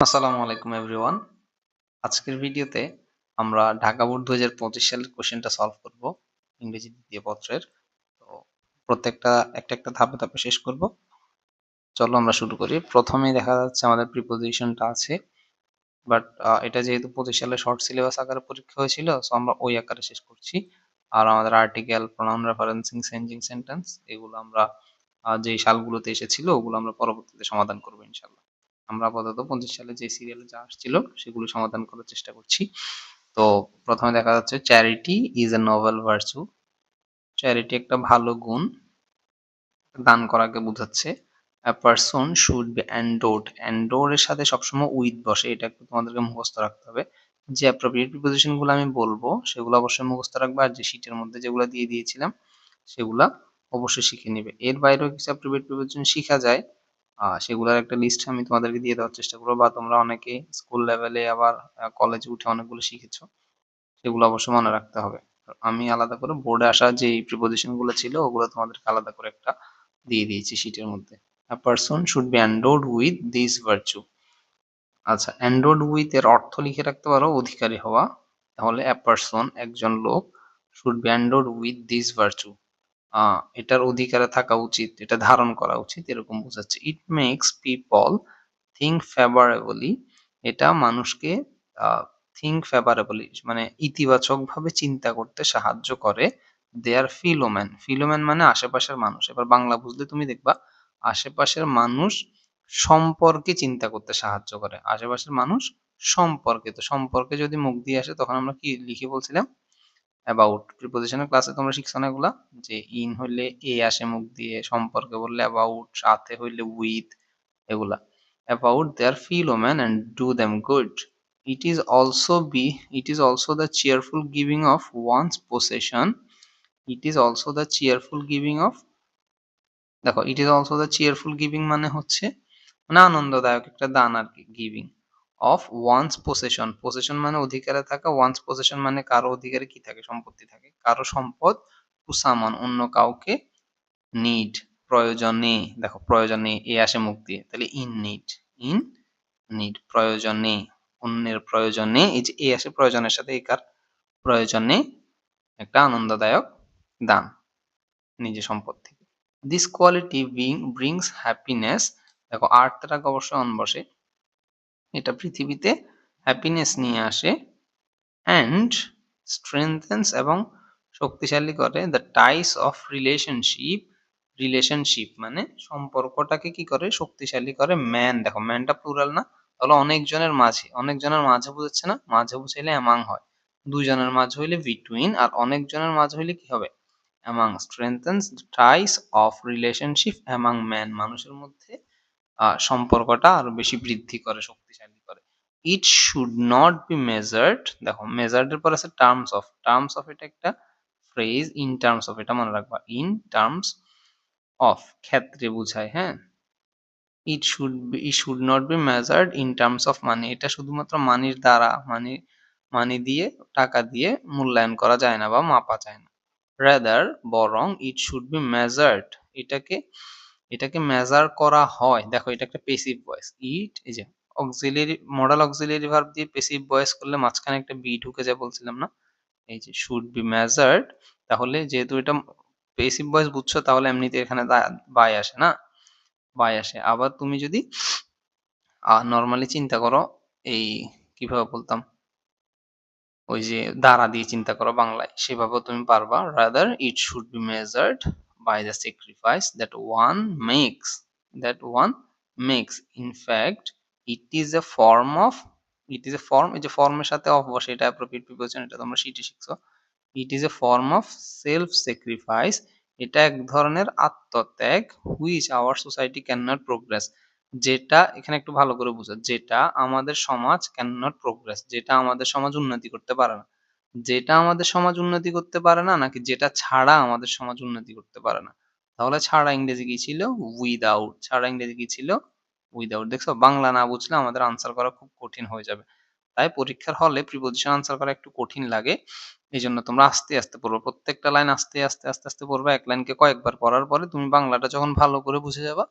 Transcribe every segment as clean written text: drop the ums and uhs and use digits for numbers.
আসসালামু আলাইকুম এভরিওয়ান। আজকের ভিডিওতে আমরা ঢাকা বোর্ড ২০২৫ সালের কোশ্চেনটা সলভ করব ইংরেজি দ্বিতীয় পত্রের। তো প্রত্যেকটা একটা ধাপে ধাপে শেষ করব। চলো আমরা শুরু করি। প্রথমেই দেখা যাচ্ছে আমাদের প্রিপোজিশনটা আছে। বাট এটা যেহেতু ২৫ সালে শর্ট সিলেবাস আকারে পরীক্ষা হয়েছিল, সো আমরা ওই আকারে শেষ করছি। আর আমাদের article, pronoun referencing, changing sentence এগুলো আমরা যেই সালগুলোতে এসেছিল ওগুলো আমরা পরবর্তীতে সমাধান করব ইনশাআল্লাহ। আমরা আপাতত ২৫ সালে যে সিরিয়ালে যা আসছিল সেগুলো সমাধান করার চেষ্টা করছি। তো প্রথমে দেখা যাচ্ছে charity is a Nobel virtue. Charity একটা ভালো গুণ, দান করাকে বোঝাচ্ছে। A person should be endowed. Endowed এর সাথে সবসময় with বসে, এটা একটু তোমাদেরকে মুখস্থ রাখতে হবে। যে অ্যাপ্রোপ্রিয়েট প্রিপোজিশন গুলো আমি বলবো সেগুলো অবশ্যই মুখস্থ রাখবে, আর যে শীটের মধ্যে যেগুলো দিয়ে দিয়েছিলাম সেগুলা অবশ্যই শিখে নিবে। এর বাইরেও কিছু অ্যাপ্রোপ্রিয়েট প্রিপোজিশন শিখা যায়, সেগুলোর একটা লিস্ট আমি তোমাদেরকে দিয়ে দেওয়ার চেষ্টা করবো, বা তোমরা অনেকে স্কুল লেভেলে আবার কলেজে উঠে অনেকগুলো শিখেছো, সেগুলো অবশ্যই মনে রাখতে হবে। আমি আলাদা করে বোর্ডে আসা যে প্রিপোজিশন গুলো ছিল ওগুলো তোমাদেরকে আলাদা করে একটা দিয়ে দিয়েছি শীটের মধ্যে। A person should be endowed with this virtue. আচ্ছা, endowed with এর অর্থ লিখে রাখতে পারো অধিকারী হওয়া। তাহলে a person একজন লোক should be endowed with this virtue, এটার অধিকারে থাকা উচিত, এটা ধারণ করা উচিত, এরকম বোঝাচ্ছে। It makes people think favourably, এটা মানুষকে থিঙ্ক ফেভারেবলি মানে ইতিবাচক ভাবে চিন্তা করতে সাহায্য করে। দেয়ার ফিলোম্যান, ফিলোম্যান মানে আশেপাশের মানুষ। এবার বাংলা বুঝলে তুমি দেখবা আশেপাশের মানুষ সম্পর্কে চিন্তা করতে সাহায্য করে। আশেপাশের মানুষ সম্পর্কে, তো সম্পর্কে যদি মুখ দিয়ে আসে তখন আমরা কি লিখে বলছিলাম? অ্যাবাউট। প্রিপোজিশনের ক্লাসে তোমরা শিখছো না এগুলা, যে ইন হইলে এ আসে মুখ দিয়ে, সম্পর্কে বললে অ্যাবাউট, সাথে হইলে উইথ, এগুলা। About their fellow man and do them good. It is also be it is also the cheerful giving of one's possession. It is also the cheerful giving of, দেখো it is also the cheerful giving মানে হচ্ছে মানে আনন্দদায়ক একটা দান আর কি, giving of one's possession. Possession মানে অধিকারে থাকা, ওয়ান্স পোসেশন মানে কারো অধিকারে কি থাকে, সম্পত্তি থাকে, কারো সম্পদ, টু সামান অন্য কাউকে, নিড প্রয়োজনে, দেখো প্রয়োজনে এ আসে মুখ দিয়ে, তাহলে ইন নিড, ইন নিড প্রয়োজনে, অন্যের প্রয়োজনে, এই যে এ আসে প্রয়োজনের সাথে, একার প্রয়োজনে একটা আনন্দদায়ক দান নিজে সম্পদ থেকে। দিস কোয়ালিটি ব্রিংস হ্যাপিনেস, দেখো আর্থটাকে অবশ্যই অন বসে, এটা পৃথিবীতে হ্যাপিনেস নিয়ে আসে। অ্যান্ড স্ট্রেংথেন্স এবং শক্তিশালী করে the ties of relationship. Relationship মানে সম্পর্কটাকে কি করে, শক্তিশালী করে। ম্যান, দেখো ম্যানটা প্লুরাল না, তাহলে অনেকজনের মাঝে, অনেকজনের মাঝে বুঝাচ্ছে না, মাঝে বুঝাইলে অ্যামাং হয়। দুইজনের মাঝে হইলে বিটুইন, আর অনেকজনের মাঝে হইলে কি হবে, among. Strengthens the ties of relationship among man, মানুষের মধ্যে সম্পর্কটা আরো বেশি বৃদ্ধি করে, শক্তিশালী করে। It should not be measured, দেখো মেজার্ড এর পর আছে টার্মস অফ। টার্মস অফ এটা একটা ফ্রেজ, ইন টার্মস অফ এটা মনে রাখবা, ইন টার্মস অফ ক্ষেত্রে বুঝায়, হ্যাঁ। ইট should not be measured in terms of money, এটা শুধুমাত্র মানির দ্বারা, মানি দিয়ে, টাকা দিয়ে মূল্যায়ন করা যায় না বা মাপা যায় না। রাদার বরং ইট শুড বি মেজার্ড, এটাকে এটাকে মেজার করা হয়। দেখো এটা একটা পেসিভ ভয়েস, ইট, এই যে অক্সিলিয়ারি মডাল অক্সিলিয়ারি ভার্ব দিয়ে পেসিভ ভয়েস করলে মাঝখানে একটা বি ঢুকে যায় বলছিলাম না, এই যে শুড বি মেজার্ড। তাহলে যেহেতু এটা পেসিভ ভয়েস বুঝছো, তাহলে এমনিতে এখানে বাই আসে না, বাই আসে। আবার তুমি যদি নর্মালি চিন্তা করো, এই কিভাবে বলতাম, ওই যে দ্বারা দিয়ে চিন্তা করো বাংলায়, সেভাবেও তুমি পারবা। Rather it should be measured by the sacrifice that one makes. In fact it is a form of, it is a form, এই যে ফর্মের সাথে অফ বসে, এটা অ্যাপ্রোপ্রিয়েট প্রিপোজিশন, এটা তোমরা শিটে শিখছো। It is a form of self sacrifice, এটা এক ধরনের আত্মত্যাগ, which our society can not progress, যেটা এখানে একটু ভালো করে বুঝো, যেটা আমাদের সমাজ ক্যান নট প্রোগ্রেস, যেটা আমাদের সমাজ উন্নতি করতে পারে না। যেটা আমাদের সমাজ উন্নতি করতে পারে না, নাকি যেটা ছাড়া আমাদের সমাজ উন্নতি করতে পারে না? তাহলে ছাড়া ইংরেজি কি ছিল, উইদাউট। ছাড়া ইংরেজি কি ছিল, উইদাউট। দেখছো বাংলা না বুঝলে আমাদের আনসার করা খুব কঠিন হয়ে যাবে। তাই পরীক্ষার হলে প্রিপোজিশন আনসার করা একটু কঠিন লাগে, এই জন্য তোমরা আস্তে আস্তে পড়বে, প্রত্যেকটা লাইন আস্তে আস্তে আস্তে আস্তে পড়বে। এক লাইনকে কয়েকবার পড়ার পরে তুমি বাংলাটা যখন ভালো করে বুঝে যাবা,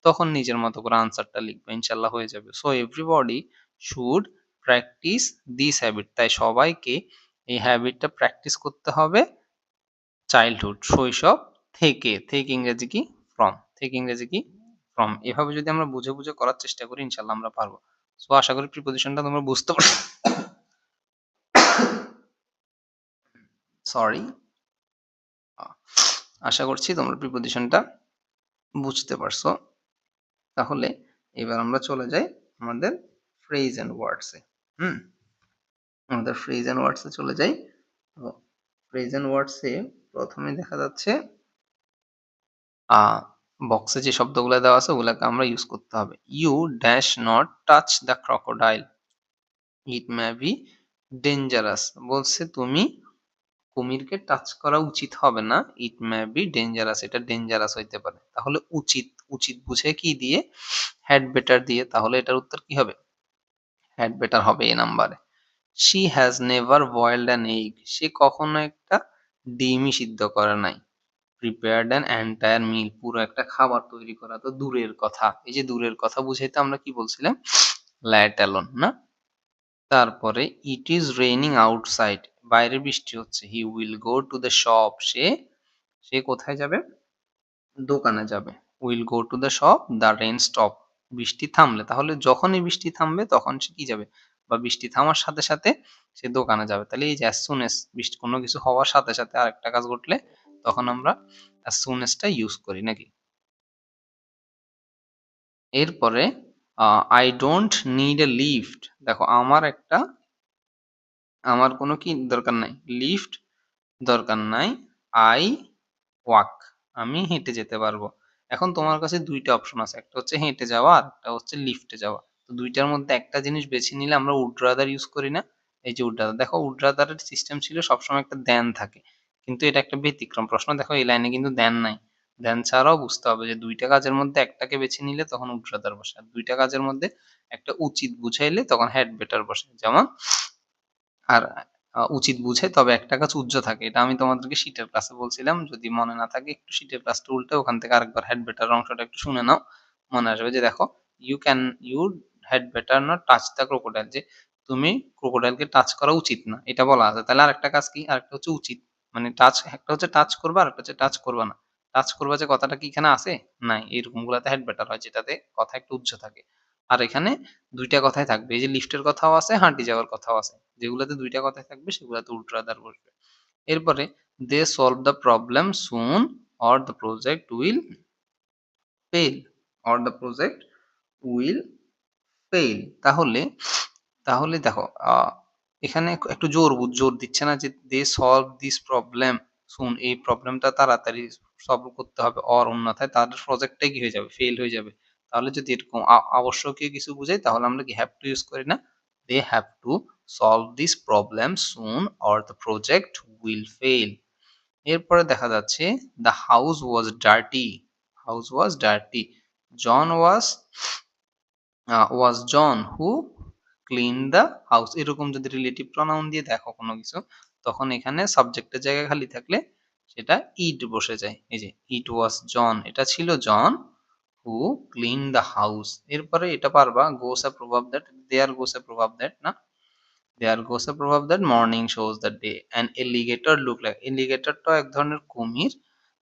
তখন নিজের মতো করে আনসারটা লিখবে, ইনশাল্লাহ হয়ে যাবে। So everybody should practice this habit, তাই সবাইকে এই হ্যাবিটটা প্র্যাকটিস করতে হবে চাইল্ডহুড, শৈশব থেকে। থেকে ইংরেজি কি? ফ্রম। থেকে ইংরেজি কি? ফ্রম। এভাবে যদি আমরা বুঝে বুঝে করার চেষ্টা করি ইনশাল্লাহ আমরা পারবো। সো আশা করি প্রিপোজিশনটা তোমরা বুঝতে পারছো। সরি, আশা করছি তোমরা প্রিপোজিশনটা বুঝতে পারছো। তাহলে এবার আমরা চলে যাই আমাদের ফ্রেজ এন্ড ওয়ার্ডসে। আমাদের ফ্রেজ এন্ড ওয়ার্ডসে চলে যাই। তো ফ্রেজ এন্ড ওয়ার্ডসে প্রথমে দেখা যাচ্ছে বক্সে যে শব্দগুলো দেওয়া আছে ওগুলোকে আমরা ইউজ করতে হবে। You dash not touch the crocodile, it may be dangerous. বলছে তুমি কুমিরকে টাচ করা উচিত হবে না, ইট মে বি ডেঞ্জারাস, এটা ডেঞ্জারাস হইতে পারে। তাহলে উচিত, উচিত বুঝে কি দিয়ে? হ্যাড বেটার দিয়ে। তাহলে এটার উত্তর কি হবে? হ্যাড বেটার হবে এ নাম্বারে। She has never boiled an egg, সে কখনো একটা ডিমই সিদ্ধ করে নাই। প্রিপেয়ার্ড অ্যান এন্টায়ার মিল, পুরো একটা খাবার তৈরি করা তো দূরের কথা। এই যে দূরের কথা বুঝাইতে আমরা কি বলছিলাম? ল্যাট অ্যালোন না? তারপরে ইট ইজ রেইনিং আউটসাইড, বাইরে বৃষ্টি হচ্ছে। He will go to the shop, সে সে কোথায় যাবে? দোকানে যাবে। Will go to the shop, the rain stop, বৃষ্টি থামলে। তাহলে যখনই বৃষ্টি থামবে তখন সে কি যাবে? বা বৃষ্টি থামার সাথে সাথে সে দোকানে যাবে। তাহলে এই যে অ্যাজ সুন এস, বৃষ্টি কোনো কিছু হওয়ার সাথে সাথে আরেকটা কাজ ঘটলে তখন আমরা অ্যাজ সুন এসটা ইউজ করি নাকি? এরপরে I don't need a lift, দেখো আমার কোনো কি দরকার নাই? লিফট দরকার নাই। আই ওয়াক, আমি হেঁটে যেতে পারবো। এখন তোমার কাছে দুইটা অপশন আছে, একটা হচ্ছে হেঁটে যাওয়া আর একটা হচ্ছে লিফটে যাওয়া। তো দুইটার মধ্যে একটা জিনিস বেছে নিলে আমরা উড রাদার ইউজ করি না? এই যে উড রাদার, দেখো উড রাদারের সিস্টেম ছিল সবসময় একটা দেন থাকে, কিন্তু এটা একটা ব্যতিক্রম প্রশ্ন। দেখো এই লাইনে কিন্তু দেন নাই। দেন ছাড়াও বুঝতে হবে যে দুইটা কাজের মধ্যে একটাকে বেছে নিলে তখন উড রাদার বসে, আর দুইটা কাজের মধ্যে একটা উচিত বুঝাইলে তখন হ্যাড বেটার বসে। যেমন আর উচিত বুঝে তবে একটা কাজ উজ্জ্ব থাকে, এটা আমি তোমাদেরকে শীটের ক্লাসে বলছিলাম। যদি মনে না থাকে একটু শীটের ক্লাসটা উল্টে ওখান থেকে আরেকবার হ্যাড বেটার অংশটা একটু শুনে নাও, মনে আসবে। যে দেখো, you had better not touch the crocodile, যে তুমি ক্রোকোডাইলকে টাচ করা উচিত না, এটা বলা আছে। তাহলে আরেকটা কাজ কি? আরেকটা হচ্ছে উচিত, মানে টাচ, একটা হচ্ছে টাচ করবা আর একটা হচ্ছে টাচ করবা না। টাচ করবা যে কথাটা কি এখানে আছে? নাই, এরকম গুলাতে হ্যাড বেটার হয় যেটাতে কথা একটু উজ্জ্ব থাকে। আর এখানে দুইটা কথাই থাকবে, এই যে লিফটের কথাও আছে, হাঁটি যাওয়ার কথাও আছে। যেগুলাতে দুইটা কথাই থাকবে সেগুলাতে উল্টো বসবে। এরপরে they solve the problem soon or the project will fail, or the project will fail. তাহলে তাহলে দেখো এখানে একটু জোর দিচ্ছে না যে they solve this problem soon, এই প্রবলেমটা তাড়াতাড়ি সলভ করতে হবে, অর অন্যথায় তাদের প্রজেক্টটাই কি হয়ে যাবে? ফেল হয়ে যাবে। তাহলে যদি এরকম আবশ্যকীয় কিছু বুঝাই তাহলে আমরা কি হ্যাভ টু ইউজ করি না? They have to solve this problem soon or the project will fail. এরপরে দেখা যাচ্ছে the house was dirty, house was dirty, John was John who clean the house. এরকম যদি রিলেটিভ প্রনাউন দিয়ে দেখো কোনো কিছু, তখন এখানে সাবজেক্টের জায়গায় খালি থাকলে সেটা ইট বসে যায়। এই যে ইট ওয়াজ জন, এটা ছিল জন হু ক্লিন দ্য হাউস। এরপরে এটা পারবা, গোস a proverb that, there goes a proverb that না, দেয়ার goes a proverb that morning shows the day an alligator look like, এলিগেটরটা এক ধরনের কুমির।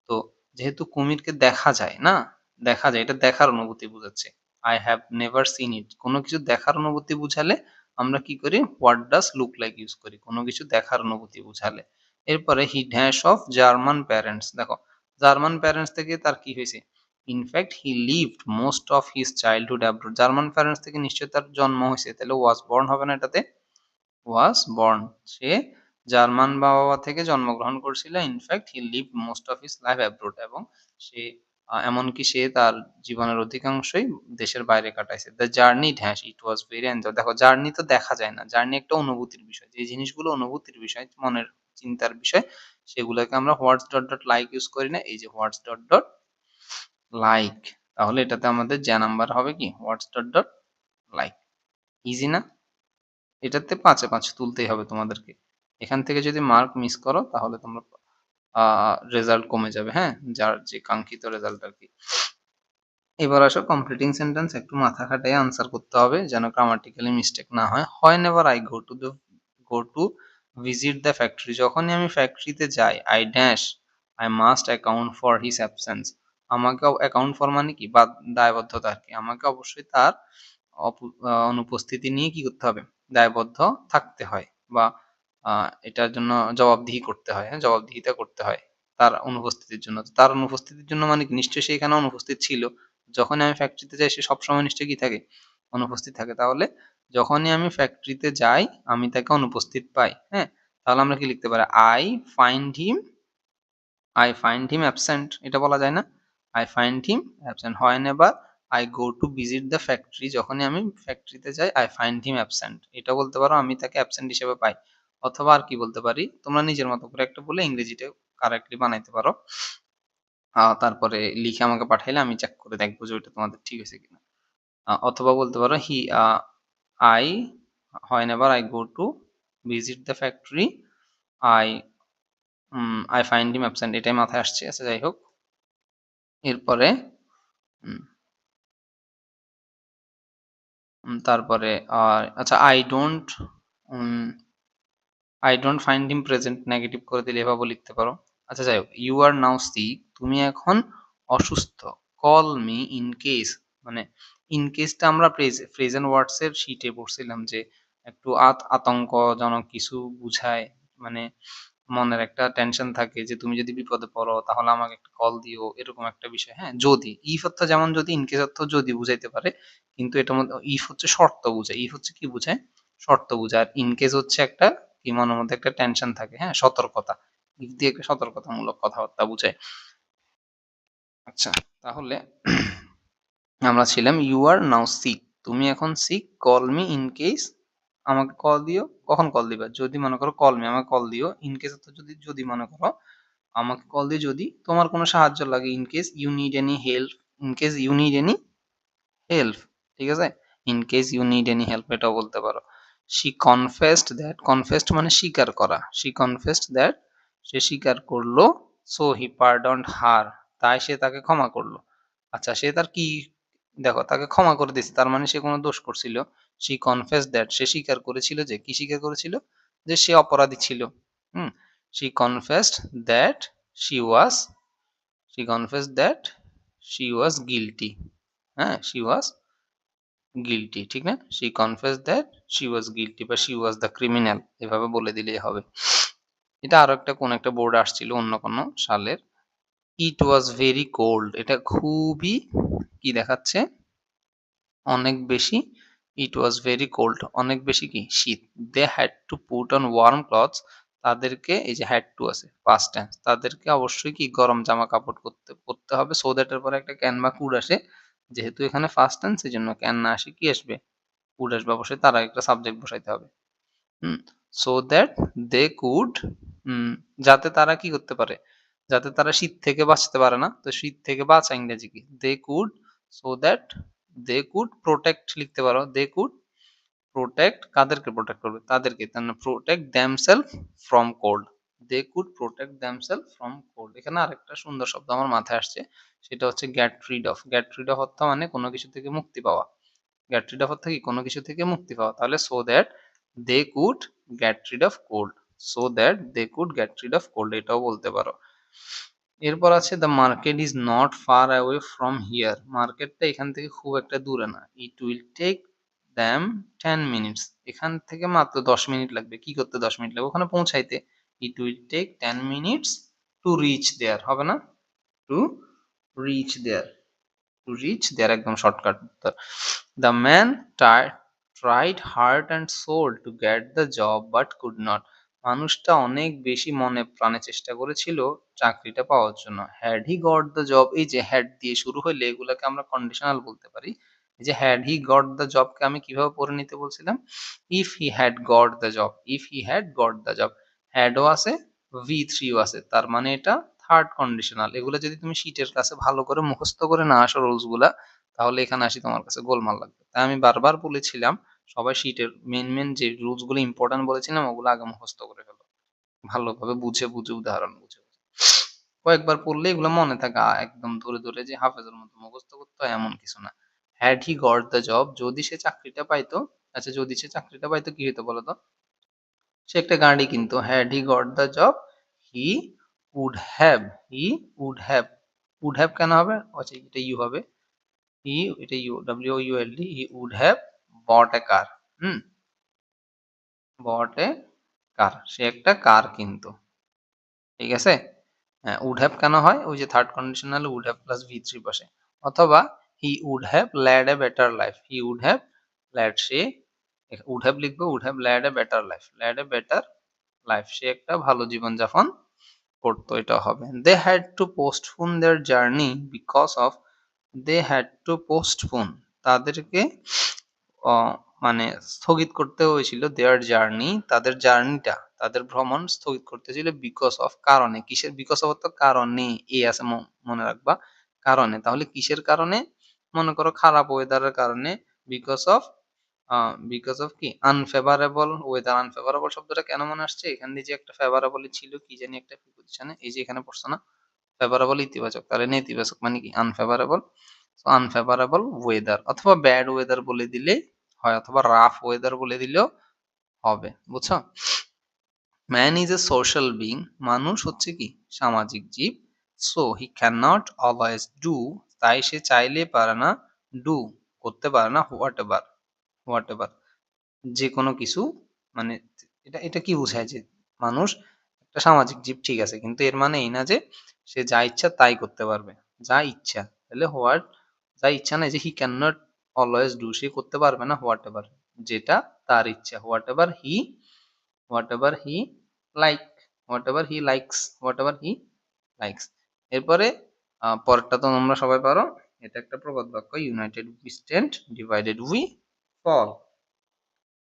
তো যেহেতু কুমিরকে দেখা যায় না, দেখা যায়, এটা দেখার অনুভূতি বোঝাচ্ছে। আই হ্যাভ নেভার সিন ইট, কোনো কিছু দেখার অনুভূতি বুঝালে আমরা কি করি? What does look like use করি, কোনো কিছু দেখার অনুভূতি বুঝালে। এরপরে he dash of German parents, দেখো জার্মান প্যারেন্টস থেকে তার কি হয়েছে? In fact he lived most of his childhood abroad, German parents থেকে নিশ্চয়ই তার জন্ম হয়েছে, তাহলে ওয়াজ বর্ন হবে না এটাতে? ওয়াজ বর্ন, সে জার্মান বাবা থেকে জন্মগ্রহণ করছিল। In fact he live most of his life abroad, এবং সে এমনকি সে তার জীবনের অধিকাংশই দেশের বাইরে কাটাইছে। The journey dash it was very enjoy, দেখো জার্নি তো দেখা যায় না, জার্নি একটা অনুভূতির বিষয়, যে জিনিসগুলো অনুভূতির বিষয়, মনের চিন্তার বিষয়, সেগুলোকে আমরা হোয়াটস ডট ডট লাইক ইউজ করি না? এই যে হোয়াটস ডট ডট লাইক, তাহলে এটাতে আমাদের যে নাম্বার হবে কি? হোয়াটস ডট ডট লাইক। ইজি না? এটাতে 5-এ 5 তুলতেই হবে তোমাদেরকে। এখান থেকে যদি মার্ক মিস করো তাহলে তোমরা রেজাল্ট কমে যাবে, হ্যাঁ, যার যে কাঙ্ক্ষিত রেজাল্ট আর কি। এবার আসো কমপ্লিটিং সেন্টেন্স একটু মাথা খাটিয়ে আনসার করতে হবে যেন গ্রামাটিক্যালি মিস্টেক না হয়। হোয়েনেভার I go to visit the factory, যখনই আমি ফ্যাক্টরিতে যাই, I dash I must account for his absence, আমাকে অ্যাকাউন্ট ফর মানে কি বা দায়বদ্ধতা আর কি, আমাকে অবশ্যই তার অনুপস্থিতি নিয়ে কি করতে হবে, দায়বদ্ধ থাকতে হয় বা এটার জন্য জবাবদিহি করতে হয়, হ্যাঁ জবাবদিহিতা করতে হয় তার অনুপস্থিতির জন্য। তার অনুপস্থিতির জন্য মানে কি, নিশ্চয়ই সে এখানে অনুপস্থিত ছিল। যখনই আমি ফ্যাক্টরিতে যাই সে সবসময় নিশ্চয়ই কি থাকে, অনুপস্থিত থাকে। তাহলে যখনই আমি ফ্যাক্টরিতে যাই আমি তাকে অনুপস্থিত পাই, হ্যাঁ। তাহলে আমরা কি লিখতে পারি, আই ফাইন্ড হিম অ্যাবসেন্ট, এটা বলা যায় না, আই ফাইন্ড হিম অ্যাবসেন্ট। হয় never I go to visit the factory, যখনই আমি ফ্যাক্টরিতে যাই আই ফাইন্ড হিম অ্যাবসেন্ট, এটা বলতে পারো, আমি তাকে অ্যাবসেন্ট হিসেবে পাই। অথবা আর কি বলতে পারি, তোমরা নিজের মতো করে একটা বলে ইংরেজিতে কারেক্টলি বানাইতে পারো। তারপরে লিখে আমাকে পাঠাইলে আমি চেক করে দেখবো যে ওইটা তোমাদের ঠিক হয়েছে কিনা। অথবা বলতে পারো I whenever I go to visit the factory I I find him absent, এটাই মাথায় আসছে। আচ্ছা যাই হোক, এরপরে উম, তারপরে আচ্ছা I don't find him present negative করে দিলে এভাবে লিখতে পারো। আচ্ছা যাই হোক, ইউ আর নাও সিক, তুমি এখন অসুস্থ, কল মি ইন কেস, মানে ইন কেসটা আমরা প্রেজেন্ট ওয়ার্ডস এর শিটে পড়ছিলাম যে একটু আতঙ্কজনক কিছু বুঝায়, মানে মনের একটা টেনশন থাকে যে তুমি যদি বিপদে পড়ো তাহলে আমাকে একটা কল দিও, এরকম একটা বিষয়, হ্যাঁ। যদি ইফ অর্থ যেমন যদি, ইন কেস অর্থ যদি বুঝাইতে পারে, কিন্তু এটার মধ্যে ইফ হচ্ছে শর্ত বুঝায়, ইফ হচ্ছে কি বুঝায়, শর্ত বুঝায়। আর ইন কেস হচ্ছে একটা কি, মনের মধ্যে একটা টেনশন থাকে, হ্যাঁ, সতর্কতা, দিক দিয়ে একটা সতর্কতামূলক কথাবার্তা বুঝায়। আচ্ছা, তাহলে আমরা ছিলাম ইউ আর নাও সিক, তুমি এখন sick, call me in case, আমাকে কল দিও, কখন কল দিবা, যদি মনে করো কল মি আমাকে কল দিও, ইন কেস তো যদি মনে করো আমাকে কল দিয়ে যদি তোমার কোনো সাহায্য লাগে, in case you need any help, in case you need any help, ঠিক আছে, in case you need any help এটাও বলতে পারো। শি কনফেসড দ্যাট, কনফেসড মানে স্বীকার করা, শি কনফেসড দ্যাট সে স্বীকার করলো, সো হি পার্ডনড হার তাই সে তাকে ক্ষমা করলো। আচ্ছা সে তার কি, দেখো তাকে ক্ষমা করে দিয়েছে তার মানে সে কোনো দোষ করছিল। শি কনফেসড দ্যাট সে স্বীকার করেছিল যে, কি স্বীকার করেছিল, যে সে অপরাধী ছিল। Hmm, she confessed that she was, she confessed that she was guilty, হ্যাঁ শি ওয়াজ গিলটি, ঠিক না, she confess that she was guilty বা শি ওয়াজ দ্য ক্রিমিনাল, এভাবে বলে দিলেই হবে। এটা আরো একটা কোন একটা বোর্ড আসছিল অন্য কোনো সালের। ইট ওয়াজ ভেরি কোল্ড, এটা খুবই কি দেখাচ্ছে, অনেক বেশি, ইট ওয়াজ ভেরি কোল্ড অনেক বেশি কি শীত। They had to put on warm clothes, তাদেরকে এই যে হ্যাড টু আছে পাস্ট টেন্স, তাদেরকে অবশ্যই কি গরম জামা কাপড় পরতে হবে। সো দ্যাট এর পরে একটা ক্যান বা কুড আসে, যেহেতু এখানে ফার্স্ট টেন্স এই জন্য ক্যান না আসে কি আসবে, কুড আসবে অবশ্যই, তার আগে একটা সাবজেক্ট বসাইতে হবে। হুম, সো দ্যাট দে কুড, যাতে তারা কি করতে পারে, যাতে তারা শীত থেকে বাঁচতে পারে না, তো শীত থেকে বাঁচা ইংরেজি কি, they could, so that they could protect লিখতে পারো, দে কুড প্রোটেক্ট, কাদেরকে প্রোটেক্ট করবে, তাদেরকে, তাহলে protect themselves from cold, they could protect themselves from cold. এখানে আরেকটা সুন্দর শব্দ আমার মাথায় আসছে, সেটা হচ্ছে get rid of, get rid of অর্থ মানে কোনো কিছু থেকে মুক্তি পাওয়া, গেট রিড অফ অর্থ কি কোনো কিছু থেকে মুক্তি পাওয়া, তাহলে so that they could get rid of cold, so that they could get rid of cold এটাও বলতে পারো। এরপর আছে the market is not far away from here, মার্কেটটা এখান থেকে খুব একটা দূরে না, it will take them 10 minutes, এখান থেকে মাত্র 10 মিনিট লাগবে, কি করতে 10 মিনিট লাগবে, ওখানে পৌঁছাইতে, it will take 10 minutes to reach there, হবে না, to reach there, to reach there একদম শর্টকাট উত্তর। The man tried heart and soul to get the job but could not, মানুষটা অনেক বেশি মনে প্রাণে চেষ্টা করেছিল চাকরিটা পাওয়ার জন্য। Had he got the job, এই যে হ্যাড দিয়ে শুরু হইলে এগুলাকে আমরা কন্ডিশনাল বলতে পারি। এই যে হ্যাড হি গট দ্য জবকে আমি কিভাবে পড়ে নিতে বলছিলাম, if he had got the job, if he had got the job, হ্যাডও আছে V3ও আছে, তার মানে এটা থার্ড কন্ডিশনাল। এগুলো যদি তুমি শীটের কাছে ভালো করে মুখস্থ করে না আসো রুলস গুলা, তাহলে এখানে আসি তোমার কাছে গোলমাল লাগবে। তাই আমি বারবার বলেছিলাম সবাই শীটের মেন মেন যে রুলস গুলো ইম্পর্টেন্ট বলেছিলাম ওগুলো আগে মুখস্থ করে ফেলো, ভালোভাবে বুঝে বুঝে উদাহরণ বুঝে বুঝে। কয়েকবার পড়লে এগুলো মনে থাকে, একদম ধরে ধরে যে হাফেজের মতো মুখস্থ করতে হয় এমন কিছু না। Had he got the job, যদি সে চাকরিটা পাইতো। আচ্ছা, যদি সে চাকরিটা পাইতো কি হইতো বলতো? সে একটা গাড়ি কিনতো। Had he got the job, he would have, he would have, would have কেন হবে? আচ্ছা, এটা ইউ হবে। হি, এটা U, W U L D, he would have bought a car. Hmm, bought a car, সে একটা কার কিনতো। ঠিক আছে? হ্যাঁ, উড হ্যাভ কেন হয়? ওই যে third conditional would have plus V three বসে। অথবা he would have led a better life, he would have led, সে উড হ্যাভ লিখবো, would have led a better life, led a better life, সে একটা ভালো জীবনযাপন করতো, এটা হবে। They had to postpone their journey because of, they had to postpone, তাদেরকে মানে স্থগিত করতে হয়েছিল দেয়ার জার্নি, তাদের জার্নিটা, তাদের ভ্রমণ স্থগিত করতে হয়েছিল বিকজ অফ, কারণে। কিসের বিকজ অফ? তো কারণে এ আছে, মনে রাখবা, কারণে। তাহলে কিসের কারণে? মনে করো খারাপ ওয়েদারের কারণে, বিকজ অফ, বিকজ অফ কি আনফেভারেবল ওয়েদার। আনফেভারেবল শব্দটা কেন মনে আসছে? এখান দিয়ে যে একটা ফেভারেবল ছিল, কি জানি একটা প্রিপজিশনে, এই যে এখানে পড়ছো না, ফেভারেবল ইতিবাচক, তাহলে নেতিবাচক মানে কি আনফেভারেবল। আনফেভারেবল ওয়েদার, অথবা ব্যাড ওয়েদার বলে দিলে হয়, অথবা রাফ ওয়েদার বলে দিলেও হবে। বুঝছো? Man is a social being, মানুষ হচ্ছে কি সামাজিক জীব। So he can not always do, তাই সে চাইলে পারে না, ডু করতে পারে না, হোয়াট এভার, হোয়াট এভার যে কোনো কিছু। মানে এটা এটা কি বোঝায়? যে মানুষ একটা সামাজিক জীব, ঠিক আছে, কিন্তু এর মানে এই না যে সে যা ইচ্ছা তাই করতে পারবে, যা ইচ্ছা। তাহলে হোয়াট, যা ইচ্ছা না, যে he can not always do, সে করতে পারবে না হোয়াট এভার, যেটা তার ইচ্ছা, whatever he, whatever he like, whatever he likes, whatever he likes. এরপরে পরেরটা তো তোমরা সবাই পারো, এটা একটা প্রবাদ বাক্য, united we stand, divided we fall.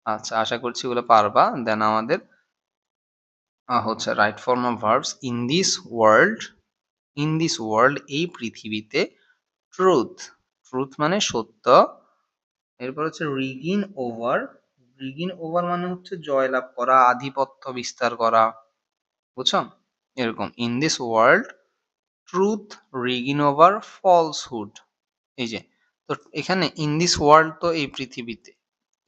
আচ্ছা, আশা করছি ওগুলো পারবা। দেন আমাদের হচ্ছে right form of verbs, in this world, in this world এই পৃথিবীতে, ট্রুথ, ট্রুথ মানে সত্য। এরপর হচ্ছে রিগিন ওভার, রিগিন ওভার মানে হচ্ছে জয়লাভ করা, আধিপত্য বিস্তার করা। বুঝছো? এরকম, in this world truth reign over falsehood. এই যে, তো এখানে ইন দিস ওয়ার্ল্ড তো এই পৃথিবীতে,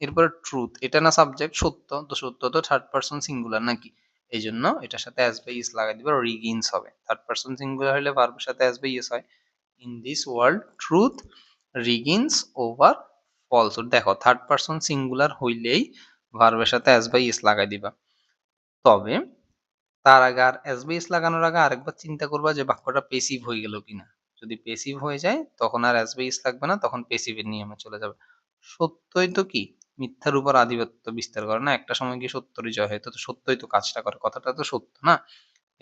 এরপরে ট্রুথ, এটা না সাবজেক্ট, সত্য, তো সত্য তো থার্ড পারসন সিঙ্গুলার নাকি, এই জন্য এটার সাথে অ্যাজ বাই ইস লাগাই দিবে, রিগিনস হবে। থার্ড পারসন সিঙ্গুলার হলে ভার্বের সাথে অ্যাজ বাই ইস হয়। In this world truth reigns over falsehood. দেখো, থার্ড পারসন সিঙ্গুলার হইলেই ভার্বের সাথে অ্যাজ বাই ইস লাগাই দিবা। তবে তার আগে, আর অ্যাজ বাই ইস লাগানোর আগে আরেকবার চিন্তা করবা যে বাক্যটা পেসিভ হয়ে গেল কিনা। যদি পেসিভ হয়ে যায় তখন আর অ্যাজ বাই ইস লাগবে না, তখন পেসিভের নিয়মে চলে যাবে। সত্যই তো কি মিথ্যার উপর আধিপত্য বিস্তার করে না, একটা সময় গিয়ে সত্যরই জয় হয়, তো সত্যই তো কাজটা করে, কথাটা তো সত্য না।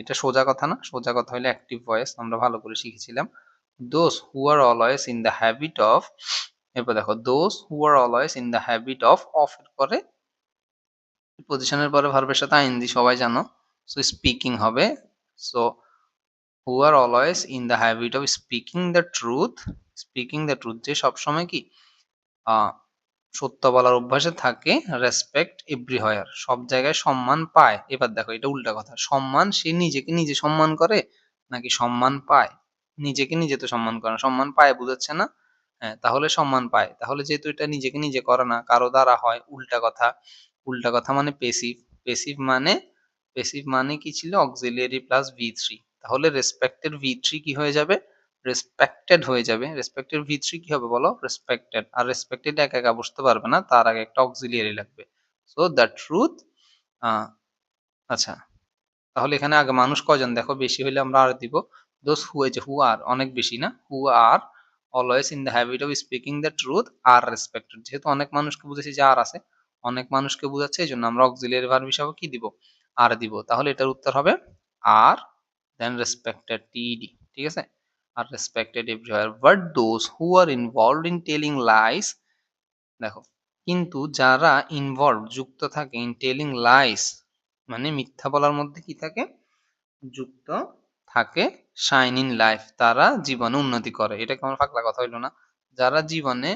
এটা সোজা কথা না? সোজা কথা হলে অ্যাক্টিভ ভয়েস, আমরা ভালো করে শিখেছিলাম। Those who are always in the habit of, এরপর দেখো, those who are always in the habit of এর পরে পজিশনের পরে ভার্বের সাথে আইএনজি, সবাই জানো। সো স্পিকিং হবে। So who are always in the habit of speaking the truth, speaking the truth যে সবসময় কি সত্য বলার অভ্যাসে থাকে। রেসপেক্ট এভরিহোয়ার, সব জায়গায় সম্মান পায়। এবার দেখো, এটা উল্টা কথা, সম্মান সে নিজেকে নিজে সম্মান করে নাকি সম্মান পায়? নিজেকে নিজে তো সম্মান করে না, সম্মান পায় বুঝাচ্ছে না? হ্যাঁ, তাহলে সম্মান পায়, তাহলে যেহেতু এটা নিজেকে নিজে করে না, কারো দ্বারা হয়, উল্টা কথা। উল্টা কথা মানে পেসিভ, পেসিভ মানে, পেসিভ মানে কি ছিল? Auxiliary plus V three. তাহলে রেসপেক্টের ভি থ্রি কি হয়ে যাবে? রেসপেক্টেড হয়ে যাবে। রেসপেক্টেড ভি থ্রি কি হবে বলো? রেসপেক্টেড। আর রেসপেক্টেড একা একা বসতে পারবে না, তার আগে একটা অক্সিলিয়ারি লাগবে। So the truth. আচ্ছা, তাহলে এখানে আগে মানুষ কয়জন দেখো, বেশি হলে আমরা আর দিব। দোজ হু, এই যে হু আর, অনেক বেশি না, who are always in the habit of speaking the truth are respected, যেহেতু অনেক মানুষকে বুঝেছি যে আর আছে, অনেক মানুষকে বুঝাচ্ছে, এই জন্য আমরা অক্সিলিয়ারি ভার্ব হিসাবে কি দিব? আর দিব। তাহলে এটার উত্তর হবে আর, দেন রেসপেক্টেড, টিডি। ঠিক আছে? Are respected everywhere, but those who are involved in telling lies. দেখো, কিন্তু যারা ইনভলভ যুক্ত থাকে, ইন টেলিং লাইস মানে মিথ্যা বলার মধ্যে কি থাকে? যুক্ত থাকে, শাইন ইন লাইফ, তারা জীবনে উন্নতি করে। এটা কেমন পাগলা কথা হইলো না? যারা জীবনে,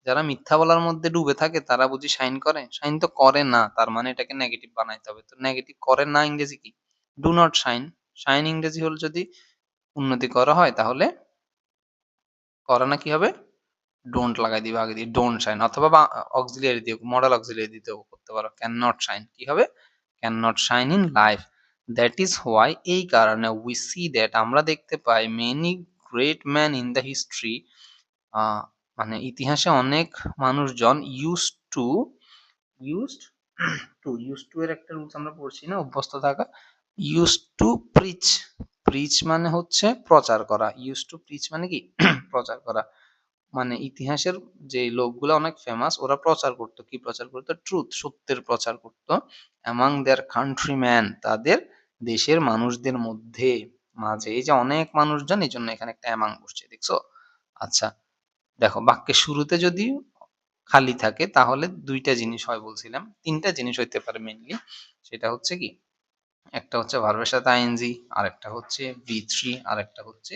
যারা মিথ্যা বলার মধ্যে ডুবে থাকে তারা বুঝি শাইন করে? শাইন তো করে না, তার মানে এটাকে নেগেটিভ বানাইতে হবে। তো নেগেটিভ করে না ইংরেজি কি? Do not shine. শাইন ইংরেজি হল যদি উন্নতি করা হয় তাহলে করা না কি হবে, ডোন্ট লাগাই দিবে আগে দিয়ে, ডোন্ট শাইন, অথবা অক্সিলিয়ারি দিয়ে, মডেল অক্সিলিয়ারি দিতেও করতে পারো, ক্যান নট শাইন কি হবে, can not shine in life. That is why, এই কারণে, উই সি দ্যাট আমরা দেখতে পাই, many great man in the history, মানে ইতিহাসে অনেক মানুষজন used to, used used to এর একটা রুলস আমরা পড়ছি না, অভ্যস্ত থাকা, ইউজড টু প্রিচ, প্রিচ মানে হচ্ছে প্রচার করা, ইউজড টু প্রিচ মানে কি প্রচার করা, মানে ইতিহাসের যে লোকগুলো অনেক ফেমাস, ওরা প্রচার করতো, কি প্রচার করতো, ট্রুথ, সত্যের প্রচার করতো, অ্যামাং দেয়ার কান্ট্রিম্যান, তাদের দেশের মানুষদের মধ্যে, মাঝে, এই যে অনেক মানুষজন, এই জন্য এখানে একটা অ্যামাং বসছে, দেখছো? আচ্ছা, দেখো বাক্যের শুরুতে যদি খালি থাকে তাহলে দুইটা জিনিস হয় বলছিলাম, তিনটা জিনিস হইতে পারে মেইনলি, সেটা হচ্ছে কি, একটা হচ্ছে ভার্বের সাথে আইএনজি, আরেকটা হচ্ছে ভি3, আরেকটা হচ্ছে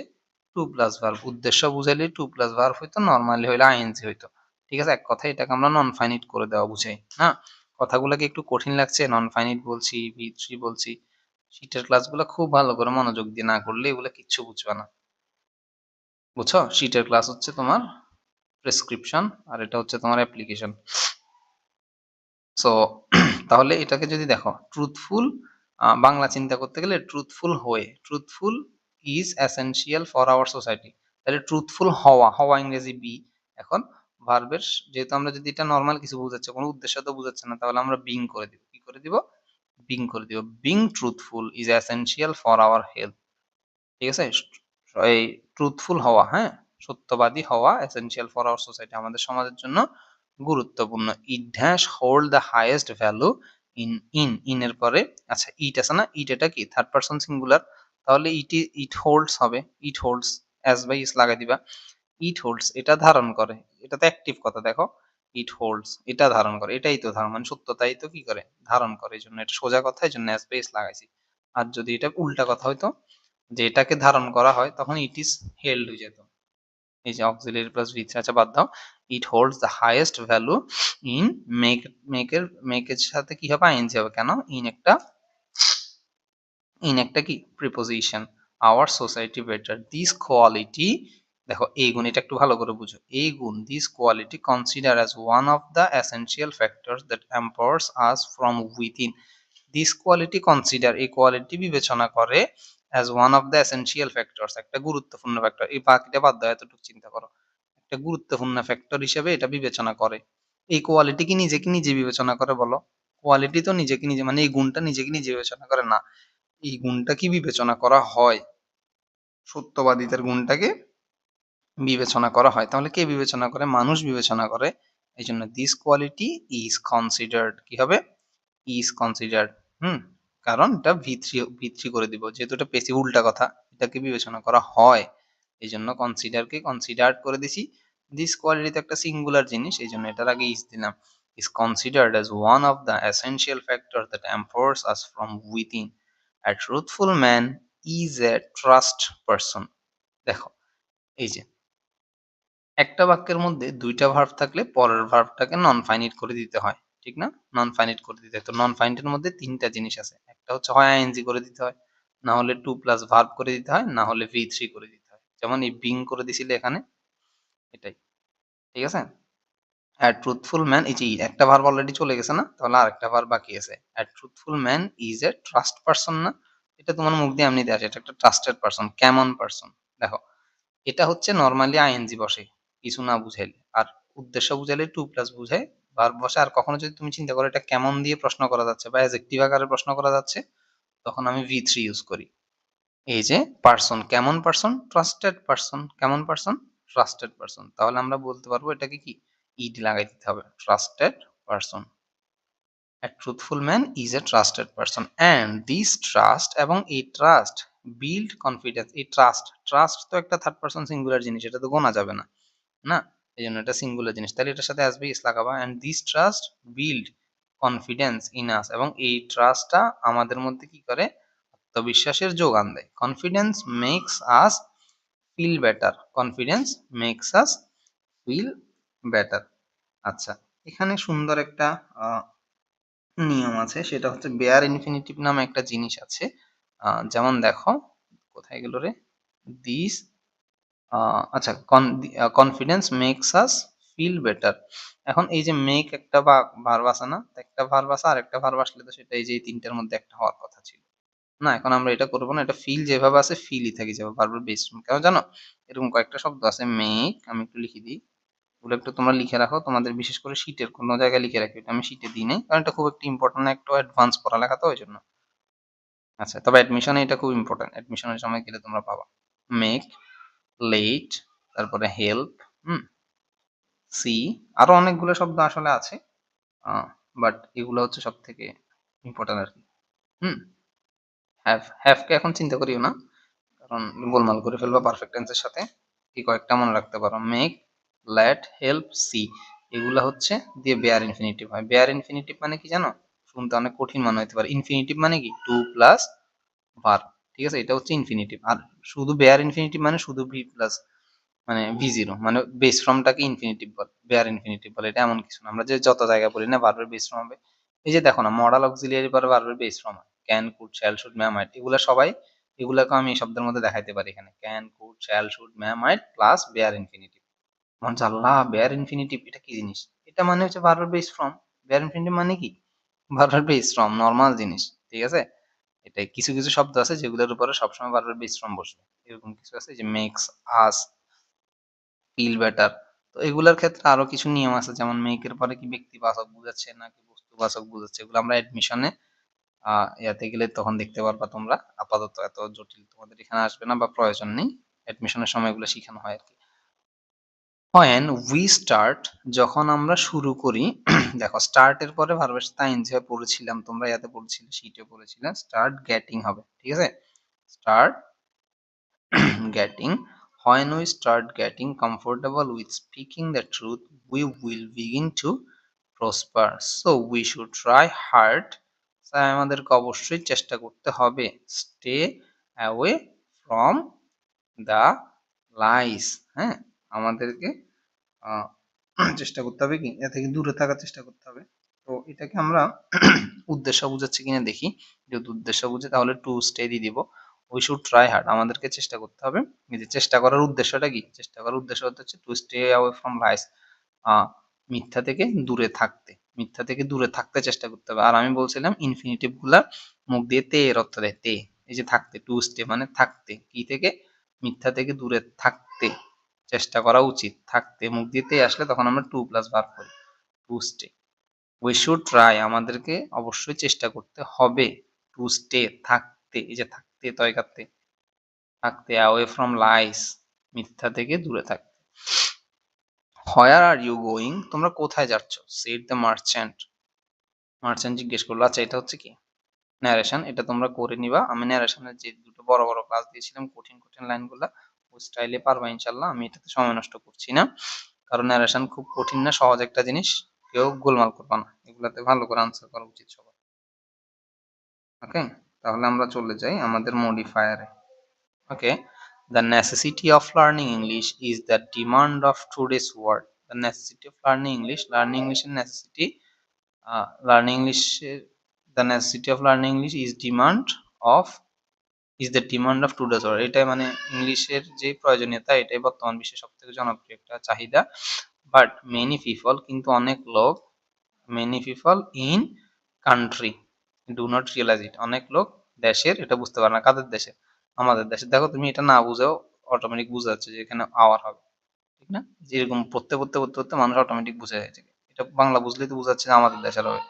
টু প্লাস ভার্ব। উদ্দেশ্য বুঝাইলে টু প্লাস ভার্ব হইতো, নর্মালি হইলে আইএনজি হইতো। ঠিক আছে, এক কথায় এটাকে আমরা নন ফাইনিট করে দেওয়া বুঝাই। হ্যাঁ, কথাগুলোকে একটু কঠিন লাগছে, নন ফাইনিট বলছি, ভি3 বলছি, শীটের ক্লাসগুলো খুব ভালো করে মনোযোগ দিয়ে না করলে এগুলো কিচ্ছু বুঝবে না, বুঝছো? শীটের ক্লাস হচ্ছে তোমার প্রেসক্রিপশন, আর এটা হচ্ছে তোমার অ্যাপ্লিকেশন। সো তাহলে এটাকে যদি দেখো ট্রুথফুল, বাংলা চিন্তা করতে গেলে ট্রুথফুল হয়ে, truthful is essential for our society, তাহলে ট্রুথফুল হওয়া, হওয়া ইংরেজি বি। এখন ভার্বের, যেহেতু আমরা যদি এটা নর্মাল কিছু বোঝাচ্ছে, কোনো উদ্দেশ্য তো বোঝাচ্ছে না, তাহলে আমরা বিং করে দিব, কি করে দিব, বিং করে দিব, being truthful is essential for our health. ঠিক আছে, এই ট্রুথফুল হওয়া, হ্যাঁ, সত্যবাদী হওয়া এসেনশিয়াল ফর আওয়ার সোসাইটি, আমাদের সমাজের জন্য গুরুত্বপূর্ণ। It dash hold the highest value in, in এর পরে, আচ্ছা ইট আছে না, ইট এটা কি থার্ড পারসন সিঙ্গুলার, তাহলে ইট হোল্ডস হবে, ইট হোল্ডস, অ্যাজ বাই ইস লাগাই দিবা, ইট হোল্ডস এটা ধারণ করে, এটা তো অ্যাক্টিভ কথা, দেখো ইট হোল্ডস এটা ধারণ করে, এটাই তো ধারণ, মানে সত্যতাই তো কি করে ধারণ করে, এই জন্য এটা সোজা কথা, এই জন্য অ্যাজ বাই ইস লাগাইছি। আর যদি এটা উল্টা কথা হইতো, যে এটাকে ধারণ করা হয়, তখন ইট ইজ হেল্ড হয়ে যেত, এই যে অক্সিলিয়ারি প্লাস ভি3, আচ্ছা বাদ দাও, it holds the highest value in, make, মেকের সাথে কি হবে, আইএনজি হবে, কেন, ইন একটা কি preposition, our society better, this quality, দেখো এই গুণ, এটা একটু ভালো করে বুঝো, এই গুণ, this quality consider as one of the essential factors that empowers us from within, this quality consider, এই কোয়ালিটি বিবেচনা করে, as one of the essential factors, একটা গুরুত্বপূর্ণ ফ্যাক্টর, এই বাকিটা বাদ দাও, এতটুকু চিন্তা করো, একটা গুরুত্বপূর্ণ ফ্যাক্টর হিসেবে এটা বিবেচনা করে। এই কোয়ালিটি কি নিজেকে নিজে বিবেচনা করে, বলো? কোয়ালিটি তো নিজেকে নিজে, মানে এই গুণটা নিজেকে নিজে বিবেচনা করে না, এই গুণটা কি বিবেচনা করা হয়, সত্যবাদিতার গুণটাকে বিবেচনা করা হয়, তাহলে কে বিবেচনা করে, মানুষ বিবেচনা করে, এই জন্য দিস কোয়ালিটি ইজ কনসিডার্ড, কি হবে, ইজ কনসিডার্ড, কারণ এটা ভি3 করে দিব, যেহেতু এটা পেসিভ উল্টা কথা, এটাকে বিবেচনা করা হয়, এই জন্য কনসিডারকে কনসিডার্ড করে দিছি। দিস কোয়ালিটি তো একটা সিঙ্গুলার জিনিস, এই জন্য এটার আগে ইজ দিলাম, is considered as one of the essential factors that empowers us from within. A truthful man is a trust person. দেখো এই যে একটা বাক্যের মধ্যে দুইটা ভার্ব থাকলে পরের ভার্বটাকে নন ফাইনিট করে দিতে হয়, ঠিক না, নন ফাইনিট করে দিতে হয়। তো নন ফাইনিটের মধ্যে তিনটা জিনিস আছে, একটা হচ্ছে হয় আইএনজি করে দিতে হয়, না হলে টু প্লাস ভার্ব করে দিতে হয়, না হলে ভি3 করে দিতে হয়, যেমন এই বিং করে দিছিলে এখানে, এটাই, ঠিক আছে। A truthful man, এই যে একটা ভার্ব অলরেডি চলে গেছে না, তাহলে আরেকটা ভার্ব বাকি আছে। A truthful man is a trust person, না, এটা তোমার মুখ দিয়ে এমনি আসে, এটা একটা ট্রাস্টেড পারসন, কেমন পারসন, দেখো এটা হচ্ছে নরমালি আইএনজি বসে কিছু না বুঝাইলে, আর উদ্দেশ্য বুঝাইলে টু প্লাস বুঝায় ভার্ব বসে। আর কখনো যদি তুমি চিন্তা করো এটা কেমন দিয়ে প্রশ্ন করা যাচ্ছে বা অ্যাডজেক্টিভ আকারে প্রশ্ন করা যাচ্ছে, তখন আমি ভি3 ইউজ করি। এই যে পারসন, কেমন পারসন, ট্রাস্টেড পারসন, কেমন পারসন, ট্রাস্টেড পারসন, তাহলে আমরা বলতে পারবো এটাকে কি ইড লাগাই দিতে হবে, trusted person. A truthful man is a trusted person, and this trust এবং এই ট্রাস্ট বিল্ড কনফিডেন্স, এই ট্রাস্ট, ট্রাস্ট তো একটা থার্ড পারসন সিঙ্গুলার জিনিস, এটা তো গোনা যাবে না, না, এই জন্য এটা সিঙ্গুলার জিনিস, তাহলে এটার সাথে আসবে ইস লাগাবা, and this trust build confidence in us, এবং এই ট্রাস্টটা আমাদের মধ্যে কি করে, আত্মবিশ্বাসের যোগান দেয়। Confidence makes us feel better, confidence makes us feel better. আচ্ছা, এখানে সুন্দর একটা নিয়ম আছে, সেটা হচ্ছে বেয়ার ইনফিনিটিভ নামে একটা জিনিস আছে, যেমন দেখো, কোথায় গেল রে, দিস আচ্ছা, confidence makes us feel better. এখন এই যে মেক একটা ভার্ব আছে না, একটা ভার্ব আছে আর একটা ভার্ব আসলে তো সেটা এই যে এই তিনটার মধ্যে একটা হওয়ার কথা ছিল না। এখন আমরা এটা করবো না, এটা ফিল যেভাবে আছে ফিলই থেকে যাবে ভার্বের বেস ফর্ম। কেন জানো? এরকম কয়েকটা শব্দ আছে মেক, আমি একটু লিখে দিই, ওগুলো একটু তোমরা লিখে রাখো তোমাদের, বিশেষ করে শীটের কোনো জায়গায় লিখে রাখো। এটা আমি শীটে দিই নাই কারণ এটা খুব একটা ইম্পর্টেন্ট, একটু অ্যাডভান্স পড়ালেখা তো ওই জন্য। আচ্ছা, তবে অ্যাডমিশনে এটা খুব ইম্পর্টেন্ট, অ্যাডমিশনের সময় গেলে তোমরা পাবা। মেক, লেট, তারপরে হেল্প, হুম, সি, আরো অনেকগুলো শব্দ আসলে আছে, বাট এগুলো হচ্ছে সব থেকে ইম্পর্টেন্ট আর কি। হুম, হ্যাভ কে এখন চিন্তা করিও না, কারণ গোলমাল করে ফেলবা পারফেক্ট টেন্সের সাথে। এই কয়েকটা মনে রাখতে পারো, মেক, লেট, হেল্প, সি, এগুলা হচ্ছে দিয়ে বেয়ার ইনফিনিটিভ হয়। বেয়ার ইনফিনিটিভ মানে কি জানো? শুনতে অনেক কঠিন মনে হতে পারে। ইনফিনিটিভ মানে কি? টু প্লাস ভার্ব, ঠিক আছে? এটা হচ্ছে ইনফিনিটিভ। আর শুধু বেয়ার ইনফিনিটিভ মানে শুধু ভি প্লাস, মানে ভি জিরো, মানে বেস ফর্মটাকে ইনফিনিটিভ বলে, বেয়ার ইনফিনিটিভ বলে। এটা এমন কিছু না, আমরা যে যত জায়গায় বলি না ভার্বের বেস ফর্ম হবে, এই যে দেখো না, মডাল অক্সিলিয়ারি পরে ভার্বের বেস ফর্ম হয় ক্যান, কুড, শ্যাল, শুড, মে, মাইট, এগুলা সবাই, এগুলাকে আমি এই শব্দের মধ্যে দেখাইতে পারি এখানে, can, could, shall, should, May, mite plus bare infinitive. Allah, bare infinitive এটা কি জিনিস? এটা মানে হচ্ছে ভার্বের বেস ফর্ম। বেয়ার ইনফিনিটিভ মানে কি? ভার্বের বেস ফর্ম, নর্মাল জিনিস, ঠিক আছে? এটাই, কিছু কিছু শব্দ আছে যেগুলোর উপরে সবসময় ভার্বের বেস ফর্ম বসবে। এরকম কিছু আছে যে মেক্স আস ফিল বেটার। তো এগুলোর ক্ষেত্রে আরো কিছু নিয়ম আছে, যেমন মেকের পরে কি ব্যক্তিবাচক বুঝাচ্ছে নাকি বস্তুবাচক বুঝাচ্ছে, এগুলো আমরা এডমিশনে ইয়াতে গেলে তখন দেখতে পারবা তোমরা। আপাতত এত জটিল তোমাদের এখানে আসবে না বা প্রয়োজন নেই, এডমিশনের সময় এগুলো শেখানো হয় আর কি। when we start, যখন আমরা শুরু করি, দেখো স্টার্ট এর পরে ভার্বের সাথে আইএনজি হয়, পড়েছিলাম তোমরা, ইয়াতে পড়েছিলে, শীটে পড়েছিলে, স্টার্ট গেটিং হবে, ঠিক আছে? Start getting. When we start getting comfortable with speaking the truth, we will begin to prosper. So we should try hard. তাই আমাদেরকে অবশ্যই চেষ্টা করতে হবে। Stay away from the lies. হ্যাঁ, আমাদেরকে আহ, চেষ্টা করতে হবে কি, এ থেকে দূরে থাকার চেষ্টা করতে হবে। তো এটাকে আমরা উদ্দেশ্য বুঝাচ্ছে কিনা দেখি, যদি উদ্দেশ্য বুঝে তাহলে টু স্টে দিয়ে দিব। উই শুড ট্রাই হার্ড, আমাদেরকে চেষ্টা করতে হবে। এই যে চেষ্টা করার উদ্দেশ্যটা কি, চেষ্টা করার উদ্দেশ্য হচ্ছে to stay away from lies, মিথ্যা থেকে দূরে থাকতে, মিথ্যা থেকে দূরে থাকতে চেষ্টা করতে হবে। আর আমি বলছিলাম ইনফিনিটিভ গুলা মুখ দিয়ে তে এর অর্থ দেয়, তে, এই যে থাকতে, টু স্টে মানে থাকতে, কি থেকে? মিথ্যা থেকে দূরে থাকতে চেষ্টা করা উচিত। থাকতে মুখ দিয়ে তে আসলে তখন আমরা টু প্লাস ভার্ব করি, to stay. We should try, আমাদেরকে অবশ্যই চেষ্টা করতে হবে, টু স্টে থাকতে, এই যে থাকতে তয় কাটতে, থাকতে, অ্যাওয়ে ফ্রম লাইস, মিথ্যা থেকে দূরে থাকতে। হোয়ার আর ইউ গোয়িং, তোমরা কোথায় যাচ্ছ? সেড দ্য মার্চেন্ট, মার্চেন্ট জিজ্ঞেস করলো। আচ্ছা, এটা হচ্ছে কি ন্যারেশন, এটা তোমরা করে নিবা। আমি ন্যারেশনের যে দুটো বড় বড় ক্লাস দিয়েছিলাম, কঠিন কঠিন লাইনগুলা ওই স্টাইলে পারবা ইনশাল্লাহ। আমি এটাতে সময় নষ্ট করছি না, কারণ ন্যারেশন খুব কঠিন না, সহজ একটা জিনিস, কেউ গোলমাল করবা না, এগুলাতে ভালো করে আনসার করা উচিত সবার। ওকে, তাহলে আমরা চলে যাই আমাদের মডিফায়ারে। ওকে, the necessity of learning English is the demand of today's world. The necessity of learning English এর necessity, learning English the necessity of learning English is the demand of today's world. এটাই মানে ইংলিশের যে প্রয়োজনীয়তা, এটাই বর্তমান বিশ্বের সব থেকে জনপ্রিয় একটা চাহিদা। বাট মেনি পিপল, কিন্তু অনেক লোক, many people in country do not realise it, অনেক লোক দেশের এটা বুঝতে পারে না। কাদের দেশে? আমাদের দেশে। দেখো তুমি এটা না বুঝেও অটোমেটিক বুঝে যাচ্ছে যে এখানে আওয়ার হবে, ঠিক না? যেরকম পড়তে পড়তে পড়তে পড়তে মানুষ অটোমেটিক বুঝে যাচ্ছে, এটা বাংলা বুঝলেই তো বুঝাচ্ছে যে আমাদের দেশের হবে।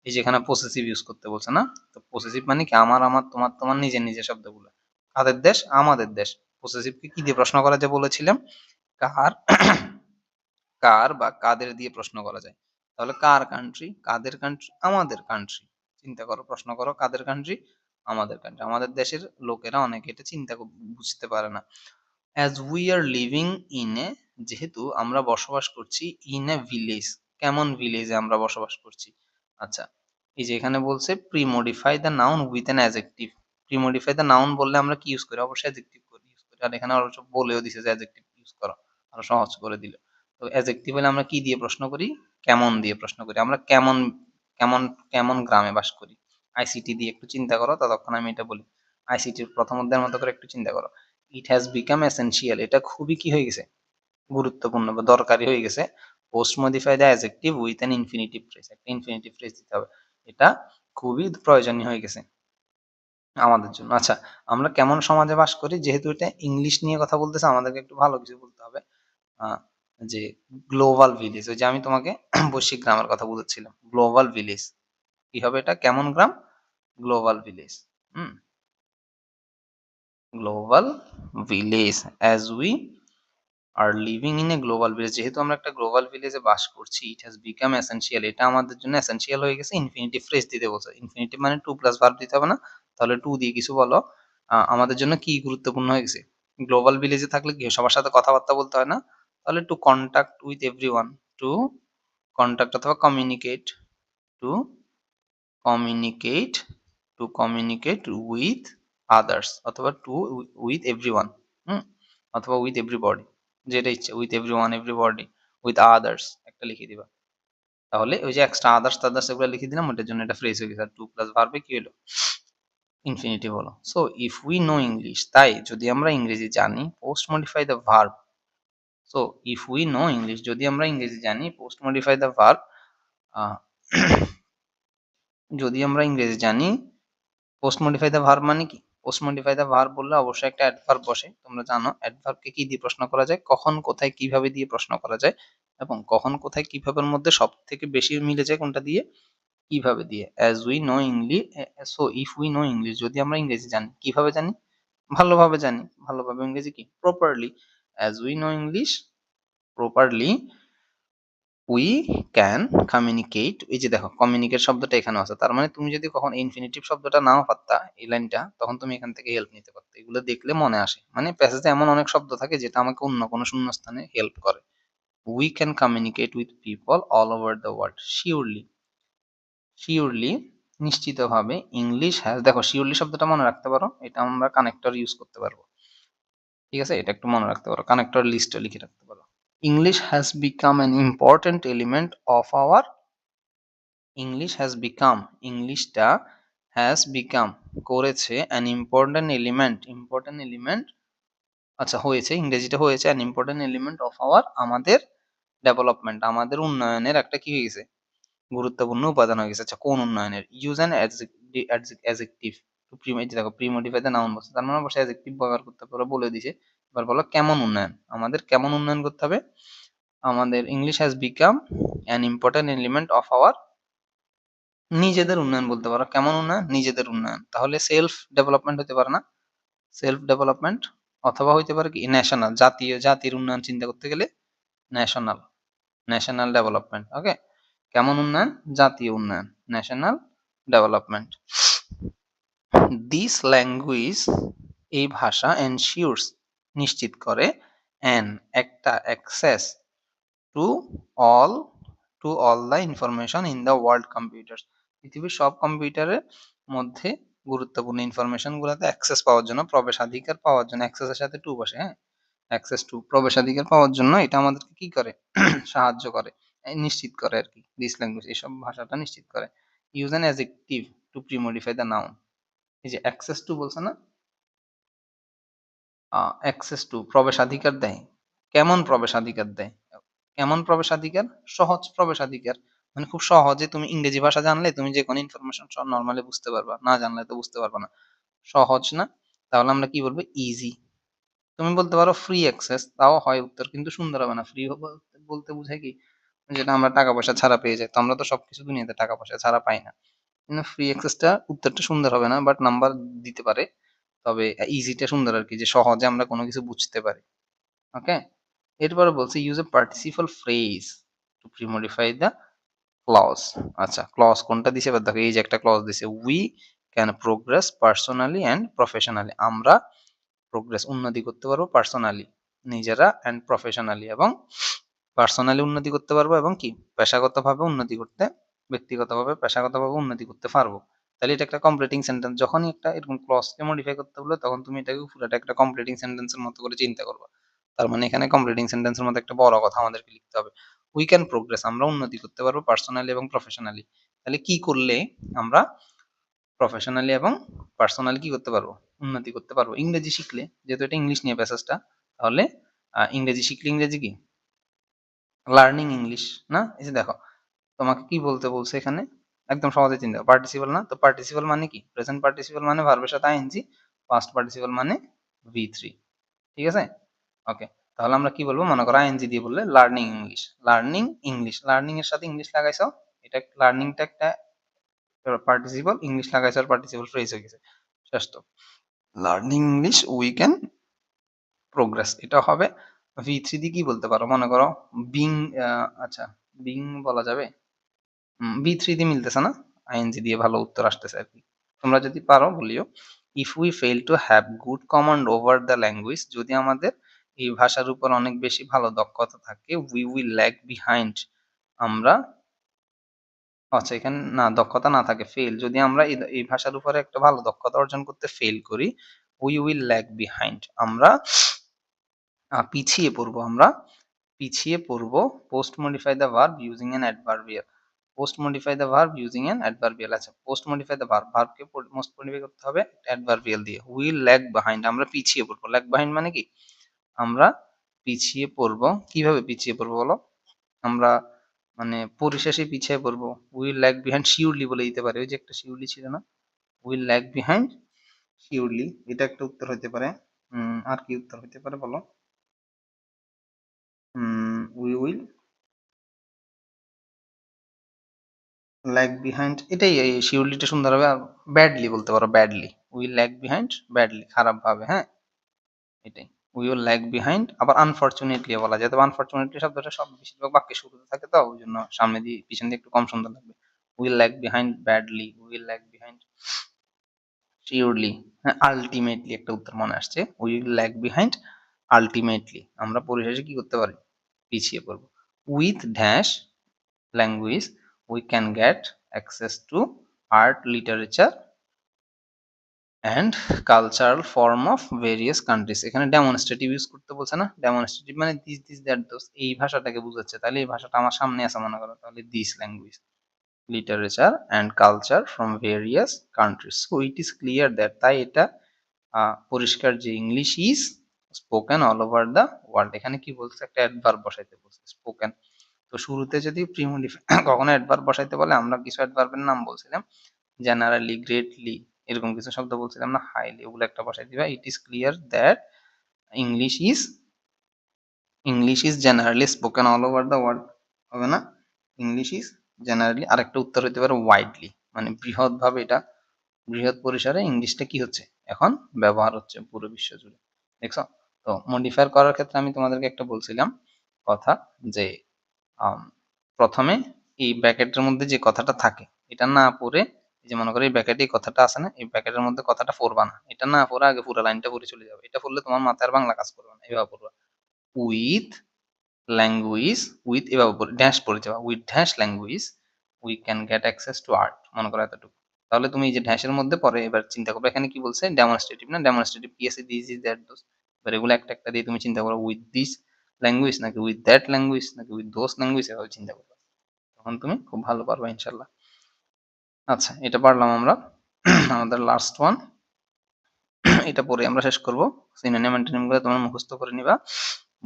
এই যে এখানে পসেসিভ ইউজ করতে বলছে না, তো পসেসিভ মানে কি, আমার আমার তোমার তোমার নিজের নিজের শব্দগুলো। কাদের দেশ? আমাদের দেশ। পসেসিভকে কি দিয়ে প্রশ্ন করা যায় বলেছিলাম? কার, কার বা কাদের দিয়ে প্রশ্ন করা যায়। তাহলে কার কান্ট্রি, কাদের কান্ট্রি, আমাদের কান্ট্রি। চিন্তা করো, প্রশ্ন করো কাদের কান্ট্রি, আমাদের কান্ট্রি। আমাদের দেশের লোকেরা অনেকে এটা বুঝতে পারে না। As we are living in এ, যেহেতু আমরা বসবাস করছি ইন এ ভিলেজ, কেমন ভিলেজে আমরা বসবাস করছি? আচ্ছা, এই যে এখানে বলছে premodify the noun with an adjective. Premodify the noun বললে আমরা কি ইউজ করি? অবশ্যই অ্যাডজেক্টিভ ইউজ করি। আর এখানে অবশ্য বলেও দিছে যে অ্যাডজেক্টিভ ইউজ করো, আরো সহজ করে দিল। তো অ্যাডজেক্টিভ হলে আমরা কি দিয়ে প্রশ্ন করি? কেমন দিয়ে প্রশ্ন করি। আমরা কেমন, কেমন, কেমন গ্রামে বাস করি? আইসিটি দিয়ে একটু চিন্তা করো, ততক্ষণ আমি এটা বলি। আইসিটির প্রথম অধ্যায়ের মতো করে একটু চিন্তা করো। ইট হ্যাজ বিকাম এসেনশিয়াল, এটা খুবই কি হয়ে গেছে, গুরুত্বপূর্ণ বা দরকারি হয়ে গেছে। Post modify the adjective with an infinitive phrase, একটা ইনফিনিটিভ ফ্রেজ দিতে হবে, এটা খুবই প্রয়োজনীয় হয়ে গেছে আমাদের জন্য। আচ্ছা, আমরা কেমন সমাজে বাস করি, যেহেতু এটা ইংলিশ নিয়ে কথা বলতেছে আমাদেরকে একটু ভালো কিছু বলতে হবে। আহ, যে গ্লোবাল ভিলেজ, ওই যে আমি তোমাকে বৈশ্বিক গ্রামের কথা বলেছিলাম, গ্লোবাল ভিলেজ কি হবে, এটা কেমন গ্রাম, global village. Hmm, global village as we are living in a global village, যেহেতু আমরা একটা গ্লোবাল ভিলেজে বাস করছি, ইট হ্যাজ বিকাম এসেনশিয়াল, এটা আমাদের জন্য এসেনশিয়াল হয়ে গেছে। ইনফিনিটিভ ফ্রেজ দিতে বলছে, ইনফিনিটিভ মানে টু প্লাস ভার্ব দিতে হবে না, তাহলে টু দিয়ে কিছু বলো। আমাদের জন্য কি গুরুত্বপূর্ণ হয়ে গেছে, গ্লোবাল ভিলেজে থাকলে কি হয়, সবার সাথে কথাবার্তা বলতে হয় না, তাহলে to contact with everyone, to contact অথবা communicate, to communicate, to communicate with others, অথবা টু উইথ এভরিওয়ান, হুম, অথবা উইথ এভরিবডি, যেটা ইচ্ছে, with everyone, everybody, with others একটা লিখে দিবা। তাহলে ওই যে এক্সট্রা আদার্স টাদার্স এগুলো লিখে দিলাম, ওটার জন্য এটা ফ্রেজ হয়ে গেছে। আর টু প্লাস ভার্বে কি হলো, ইনফিনিটিভ হলো। So if we know English, তাই যদি আমরা ইংরেজি জানি, post modify the verb. So if we know English, যদি আমরা ইংরেজি জানি, পোস্ট মডিফাই দ্য ভার্ব, যদি আমরা ইংরেজি জানি, পোস্ট মডিফাই দ্য ভার্ব মানে কি, পোস্ট মডিফাই দ্য ভার্ব বললে অবশ্যই একটা অ্যাডভার্ব বসে, তোমরা জানো অ্যাডভার্বকে কি দিয়ে প্রশ্ন করা যায়, কখন কোথায় কিভাবে দিয়ে প্রশ্ন করা যায়, এবং কখন কোথায় কিভাবের মধ্যে সব থেকে বেশি মিলে যায় কোনটা দিয়ে, কিভাবে দিয়ে। As we know English, so if we know English, যদি আমরা ইংরেজি জানি, কিভাবে জানি, ভালোভাবে জানি, ভালোভাবে ইংরেজি কি, properly. As we know English properly, we can communicate, এই যে দেখো কমিউনিকেট শব্দটা এখানে আছে, তার মানে তুমি যদি কখন ইনফিনিটিভ শব্দটা নাও পারতা এই লাইনটা, তখন তুমি এখান থেকে হেল্প নিতে পারতে। এগুলো দেখলে মনে আসে, মানে প্যাসেজে এমন অনেক শব্দ থাকে যেটা আমাকে অন্য কোনো শূন্যস্থানে হেল্প করে। We can communicate with people all over the world surely, surely নিশ্চিতভাবে, ইংলিশ হ্যাজ, দেখো শিওরলি শব্দটা মনে রাখতে পারো, এটা আমরা কানেক্টর ইউজ করতে পারবো, ঠিক আছে, এটা একটু মনে রাখতে পারো, কানেক্টর লিস্টে লিখে রাখতে পারো। English has become an important element of our, English has become, ইংলিশটা হ্যাজ বিকাম করেছে an important element, important element, আচ্ছা হয়েছে, ইংরেজিটা হয়েছে an important element of our, আমাদের ডেভেলপমেন্ট, আমাদের উন্নয়নের একটা কি হয়ে গেছে, গুরুত্বপূর্ণ উপাদান হয়ে গেছে। আচ্ছা, কোন উন্নয়নের, ইউজ অ্যান অ্যাডজেক্টিভ টু দেখো প্রি মডিফাই দ্য নাউন বলছে, তার মানে অবশ্যই অ্যাডজেক্টিভ ব্যবহার করতে পারো, বলে দিছে। এবার বলো কেমন উন্নয়ন, আমাদের কেমন উন্নয়ন করতে হবে, আমাদের English has become an important element of our, নিজেদের উন্নয়ন বলতে পারো, কেমন উন্নয়ন, নিজেদের উন্নয়ন, তাহলে সেলফ ডেভেলপমেন্ট হতে পারে না, সেলফ ডেভেলপমেন্ট, অথবা হইতে পারে কি ন্যাশনাল, জাতীয়, জাতির উন্নয়ন চিন্তা করতে গেলে ন্যাশনাল, ন্যাশনাল ডেভেলপমেন্ট, ওকে, কেমন উন্নয়ন, জাতীয় উন্নয়ন, ন্যাশনাল ডেভেলপমেন্ট। দিস ল্যাঙ্গুয়েজ, এই ভাষা, এনশিওরস নিশ্চিত করে, অ্যান একটা access to all, to all the information in the world computer, পৃথিবীর সব কম্পিউটারের মধ্যে গুরুত্বপূর্ণ ইনফরমেশন গুলোতে অ্যাক্সেস পাওয়ার জন্য, প্রবেশাধিকার পাওয়ার জন্য, অ্যাক্সেসের সাথে টু বসে, হ্যাঁ, অ্যাক্সেস টু, প্রবেশাধিকার পাওয়ার জন্য এটা আমাদেরকে কি করে, সাহায্য করে, নিশ্চিত করে আর কি, দিস ল্যাঙ্গুয়েজ এইসব ভাষাটা নিশ্চিত করে। Use an adjective to premodify the noun, এই যে অ্যাক্সেস টু বলছে না, অ্যাক্সেস টু প্রবেশাধিকার দেয়, কেমন প্রবেশাধিকার দেয়, কেমন প্রবেশাধিকার, সহজ প্রবেশাধিকার, মানে খুব সহজে তুমি ইংরেজি ভাষা জানলে তুমি যে কোনো ইনফরমেশন সব নর্মালি বুঝতে পারবা, না জানলে তো বুঝতে পারবা না, সহজ না, তাহলে আমরা কি বলবো, ইজি। তুমি বলতে পারো ফ্রি অ্যাক্সেস, তাও হয় উত্তর, কিন্তু সুন্দর হবে না। ফ্রি বলতে বোঝায় কি, যেটা আমরা টাকা পয়সা ছাড়া পেয়ে যাই, তো আমরা তো সবকিছু দুনিয়াতে টাকা পয়সা ছাড়া পাই না, কিন্তু ফ্রি অ্যাক্সেসটা উত্তরটা সুন্দর হবে না, বাট নাম্বার দিতে পারে। তবে ইজিটা সুন্দর আর কি, যে সহজে আমরা কোনো কিছু বুঝতে পারি, ওকে। এরপরে বলছে use a participle phrase to premodify the clause. আচ্ছা, ক্লজ কোনটা দিছে এবার দেখো, এই যে একটা ক্লজ দিছে, we can progress personally and professionally, আমরা প্রোগ্রেস উন্নতি করতে পারবো পার্সোনালি নিজেরা, অ্যান্ড প্রফেশনালি এবং পার্সোনালি উন্নতি করতে পারবো, এবং কি পেশাগতভাবে উন্নতি করতে, ব্যক্তিগতভাবে পেশাগতভাবে উন্নতি করতে পারবো। তাহলে এটা একটা কমপ্লিটিং সেন্টেন্স, যখনই একটা এরকম ক্লজকে মডিফাই করতে বলে তখন তুমি এটাকে পুরোটা একটা কমপ্লিটিং সেন্টেন্সের মতো করে চিন্তা করবে। তার মানে এখানে কমপ্লিটিং সেন্টেন্সের মধ্যে একটা বড় কথা আমাদেরকে লিখতে হবে, উই ক্যান প্রোগ্রেস, আমরা উন্নতি করতে পারবো পার্সোনালি এবং প্রফেশনালি। তাহলে কি করলে আমরা প্রফেশনালি এবং পার্সোনালি কি করতে পারবো, উন্নতি করতে পারবো। ইংরেজি শিখলে, যেহেতু এটা ইংলিশ নিয়ে প্যাসেজটা, তাহলে ইংরেজি শিখলে ইংরেজি কি লার্নিং ইংলিশ না? এই যে দেখো তোমাকে কি বলতে বলছে এখানে, একদম সহজে চিন্তা করো। পার্টিসিপল না, তো পার্টিসিপল মানে কি? প্রেজেন্ট পার্টিসিপল মানে ভার্বের সাথে আইএনজি, পাস্ট পার্টিসিপল মানে ভি3। ঠিক আছে, ওকে। তাহলে আমরা কি বলবো, মনে করো আইএনজি দিয়ে বললে learning English. Learning English, learning এর সাথে ইংলিশ লাগাইছো, এটা লার্নিংটা একটা পার্টিসিপল, ইংলিশ লাগাইছো আর পার্টিসিপল ফ্রেজ হয়ে গেছে, শেষ তো। Learning English we can progress, এটা হবে। ভি3 দিয়ে কি বলতে পারো, মনে করো বিং, আচ্ছা বিং বলা যাবে, ভি3 দিয়ে মিলতেছে না, আইএনজি দিয়ে ভালো উত্তর আসতেছে আর কি। তোমরা যদি পারো বলিও, if we fail to have good command over the language, যদি আমাদের এই ভাষার উপর অনেক বেশি ভালো দক্ষতা থাকে, উই উইল ল্যাগ বিহাইন্ড, আমরা, আচ্ছা এখানে না দক্ষতা না থাকে, ফেল, যদি আমরা এই ভাষার উপরে একটা ভালো দক্ষতা অর্জন করতে ফেল করি, উই উইল ল্যাগ বিহাইন্ড, আমরা পিছিয়ে পড়বো, আমরা পিছিয়ে পড়বো। Post modify the verb using an adverbial, post modify the verb using an adverbial. আচ্ছা, পোস্ট মডিফাই দ্য ভার্ব, ভার্বকে পোস্ট মডিফাই করতে হবে অ্যাডভার্বিয়াল দিয়ে। উইল ল্যাগ বিহাইন্ড, আমরা পিছিয়ে পড়বো। ল্যাগ বিহাইন্ড মানে কি, আমরা পিছিয়ে পড়বো। কিভাবে পিছিয়ে পড়বো বলো, আমরা মানে পরিশেষে পিছিয়ে পড়বো। উইল ল্যাগ বিহাইন্ড শিওরলি বলে দিতে পারে, ওই যে একটা শিওরলি ছিল না, উইল ল্যাগ বিহাইন্ড শিওরলি, এটা একটা উত্তর হতে পারে। আর কি উত্তর হতে পারে বলো, উই উইল ল্যাগ বিহাইন্ড, এটাই, এই শিওরলিটা সুন্দর হবে। আর ব্যাডলি বলতে পারো, badly, will lag behind badly, খারাপ ভাবে, হ্যাঁ এটাই। উই উইল ল্যাগ বিহাইন্ড, আবার আনফরচুনেটলি বলা যায়, তবে আনফরচুনেটলি শব্দটা সব বেশিরভাগ বাক্যে শুরুতে থাকে, তো ওই জন্য সামনে দিয়ে পিছন দিয়ে একটু কম সুন্দর লাগবে। Will lag behind badly, will lag behind surely, হ্যাঁ আলটিমেটলি একটা উত্তর মনে আসছে, উইল ল্যাগ বিহাইন্ড আলটিমেটলি, আমরা পরিশেষে কি করতে পারি, পিছিয়ে পড়বো। With dash language we can get access to art, literature and cultural form of various countries. এখানে ডেমনস্ট্রেটিভ ইউজ করতে বলছে না, ডেমনস্ট্রেটিভ মানে দিস দিস দ্যাট দোস, এই ভাষাটাকে বোঝাচ্ছে। তাহলে এই ভাষাটা আমার সামনে আছে মনে করো, তাহলে this language, literature and culture from various countries, so it is clear that, তাই এটা পরিষ্কার যে English is spoken all over the world. এখানে কি বলছে, একটা অ্যাডভার্ব বসাইতে বলছে, স্পোকেন। তো শুরুতে যদি প্রিমোডিফাই কখনো অ্যাডভার্ব বসাইতে বলে, আমরা কিছু অ্যাডভার্বের নাম বলছিলাম, জেনারেলি, গ্রেটলি, এরকম কিছু শব্দ বলছিলাম না, হাইলি, ওগুলো একটা বসাই দিবা। It is clear that English is, English is generally spoken all over the world, হবে না, ইংলিশ ইজ জেনারেলি। আরেকটা উত্তর হতে পারে ওয়াইডলি, মানে বৃহৎ ভাবে, এটা বৃহৎ পরিসরে ইংলিশটা কি হচ্ছে এখন ব্যবহার হচ্ছে পুরো বিশ্ব জুড়ে, দেখছো। তো মডিফায়ার করার ক্ষেত্রে আমি তোমাদেরকে একটা বলছিলাম কথা, যে প্রথমে এই ব্র্যাকেটের মধ্যে যে কথাটা থাকে এটা না পড়ে, এই যে মনে করো এই ব্র্যাকেটে এই কথাটা আছে না, এই ব্র্যাকেটের মধ্যে কথাটা পড়বা না, এটা না পড়ে আগে পুরো লাইনটা পড়ে চলে যাবে। এটা পড়লে তোমার মাথায় আর বাংলা কাজ করবে না, এভাবে পড়বা, উইথ ল্যাঙ্গুয়েজ, উইথ এভাবে ড্যাশ পড়ে যাওয়া, with dash language we can get access to art, মনে করো এতটুকু। তাহলে তুমি এই যে ড্যাশের মধ্যে পরে এবার চিন্তা করবে, এখানে কি বলছে, ডেমনস্ট্রেটিভ না, ডেমনস্ট্রেটিভ কি আছে, দিস ইজ দ্যাট দোস, এবার এগুলো একটা একটা দিয়ে তুমি চিন্তা করো, উইথ দিস ল্যাঙ্গুয়েজ নাকি উইথ দ্যাট ল্যাঙ্গুয়েজ নাকি উইথ দোস ল্যাঙ্গুয়েজ, এভাবে চিন্তা করবে, তখন তুমি খুব ভালো পারবে ইনশাল্লাহ। আচ্ছা, এটা পারলাম আমরা। আমাদের লাস্ট ওয়ান, এটা পরে আমরা শেষ করব। সিনোনিম অ্যান্টোনিম গুলো তোমরা মুখস্থ করে নিবা,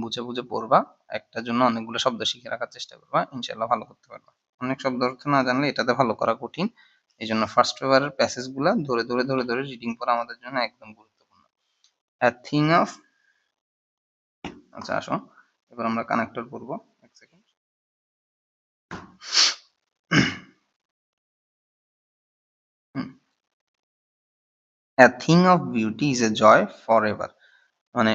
বুঝে বুঝে পড়বা, একটার জন্য অনেকগুলো শব্দ শিখে রাখার চেষ্টা করবা, ইনশাল্লাহ ভালো করতে পারবা। অনেক শব্দ অর্থ না জানলে এটাতে ভালো করা কঠিন, এই জন্য ফার্স্ট পেপারের প্যাসেজ গুলা ধরে ধরে ধরে ধরে রিডিং করা আমাদের জন্য একদম গুরুত্বপূর্ণ। A thing of, আচ্ছা আসো এবার আমরা কানেক্টর করব, এক second. A thing of beauty is a joy forever, মানে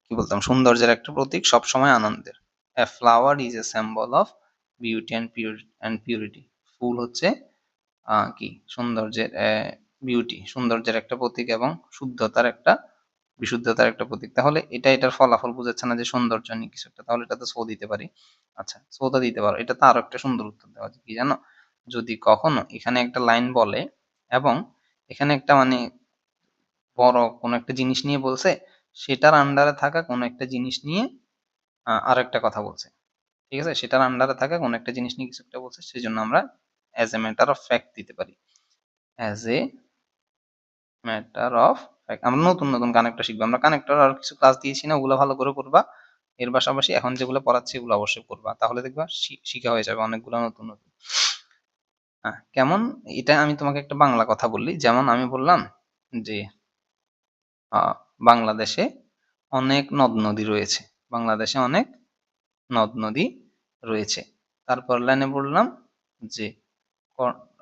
কি বলতাম, সৌন্দর্যের একটা প্রতীক, সবসময় আনন্দের। A flower is a symbol of beauty and purity, ফুল হচ্ছে কি সৌন্দর্যের, বিউটি সৌন্দর্যের একটা প্রতীক এবং শুদ্ধতার একটা, বিশুদ্ধতার একটা প্রতীক। তাহলে এটা এটার ফলাফল বোঝাচ্ছে না যে সৌন্দর্য নিয়ে কিছু একটা, তাহলে এটাতে সো দিতে পারি। আচ্ছা সোটা দিতে পারো, এটা তো আরো একটা সুন্দর উত্তর দেওয়া যায়, কি জানো, যদি কখনো এখানে একটা লাইন বলে এবং এখানে একটা মানে বড় কোনো একটা জিনিস নিয়ে বলছে, সেটার আন্ডারে থাকা কোনো একটা জিনিস নিয়ে আর একটা কথা বলছে, ঠিক আছে, সেটার আন্ডারে থাকা কোনো একটা জিনিস নিয়ে কিছু একটা বলছে, সেই জন্য আমরা as a matter of fact দিতে পারি, অ্যাজ এ ম্যাটার অফ আমরা নতুন নতুন কানেক্টর শিখবো। আমরা কানেক্টর আর কিছু ক্লাস দিয়েছি না, ওগুলো ভালো করে করবা। এর পাশাপাশি এখন যেগুলো পড়াচ্ছি এগুলো অবশ্যই করবা, তাহলে দেখবা শিখা হয়ে যাবে অনেকগুলো নতুন নতুন। হ্যাঁ, কেমন? এটা আমি তোমাকে একটা বাংলা কথা বললি, যেমন আমি বললাম যে বাংলাদেশে অনেক নদ নদী রয়েছে। বাংলাদেশে অনেক নদ নদী রয়েছে। তারপর লাইনে বললাম যে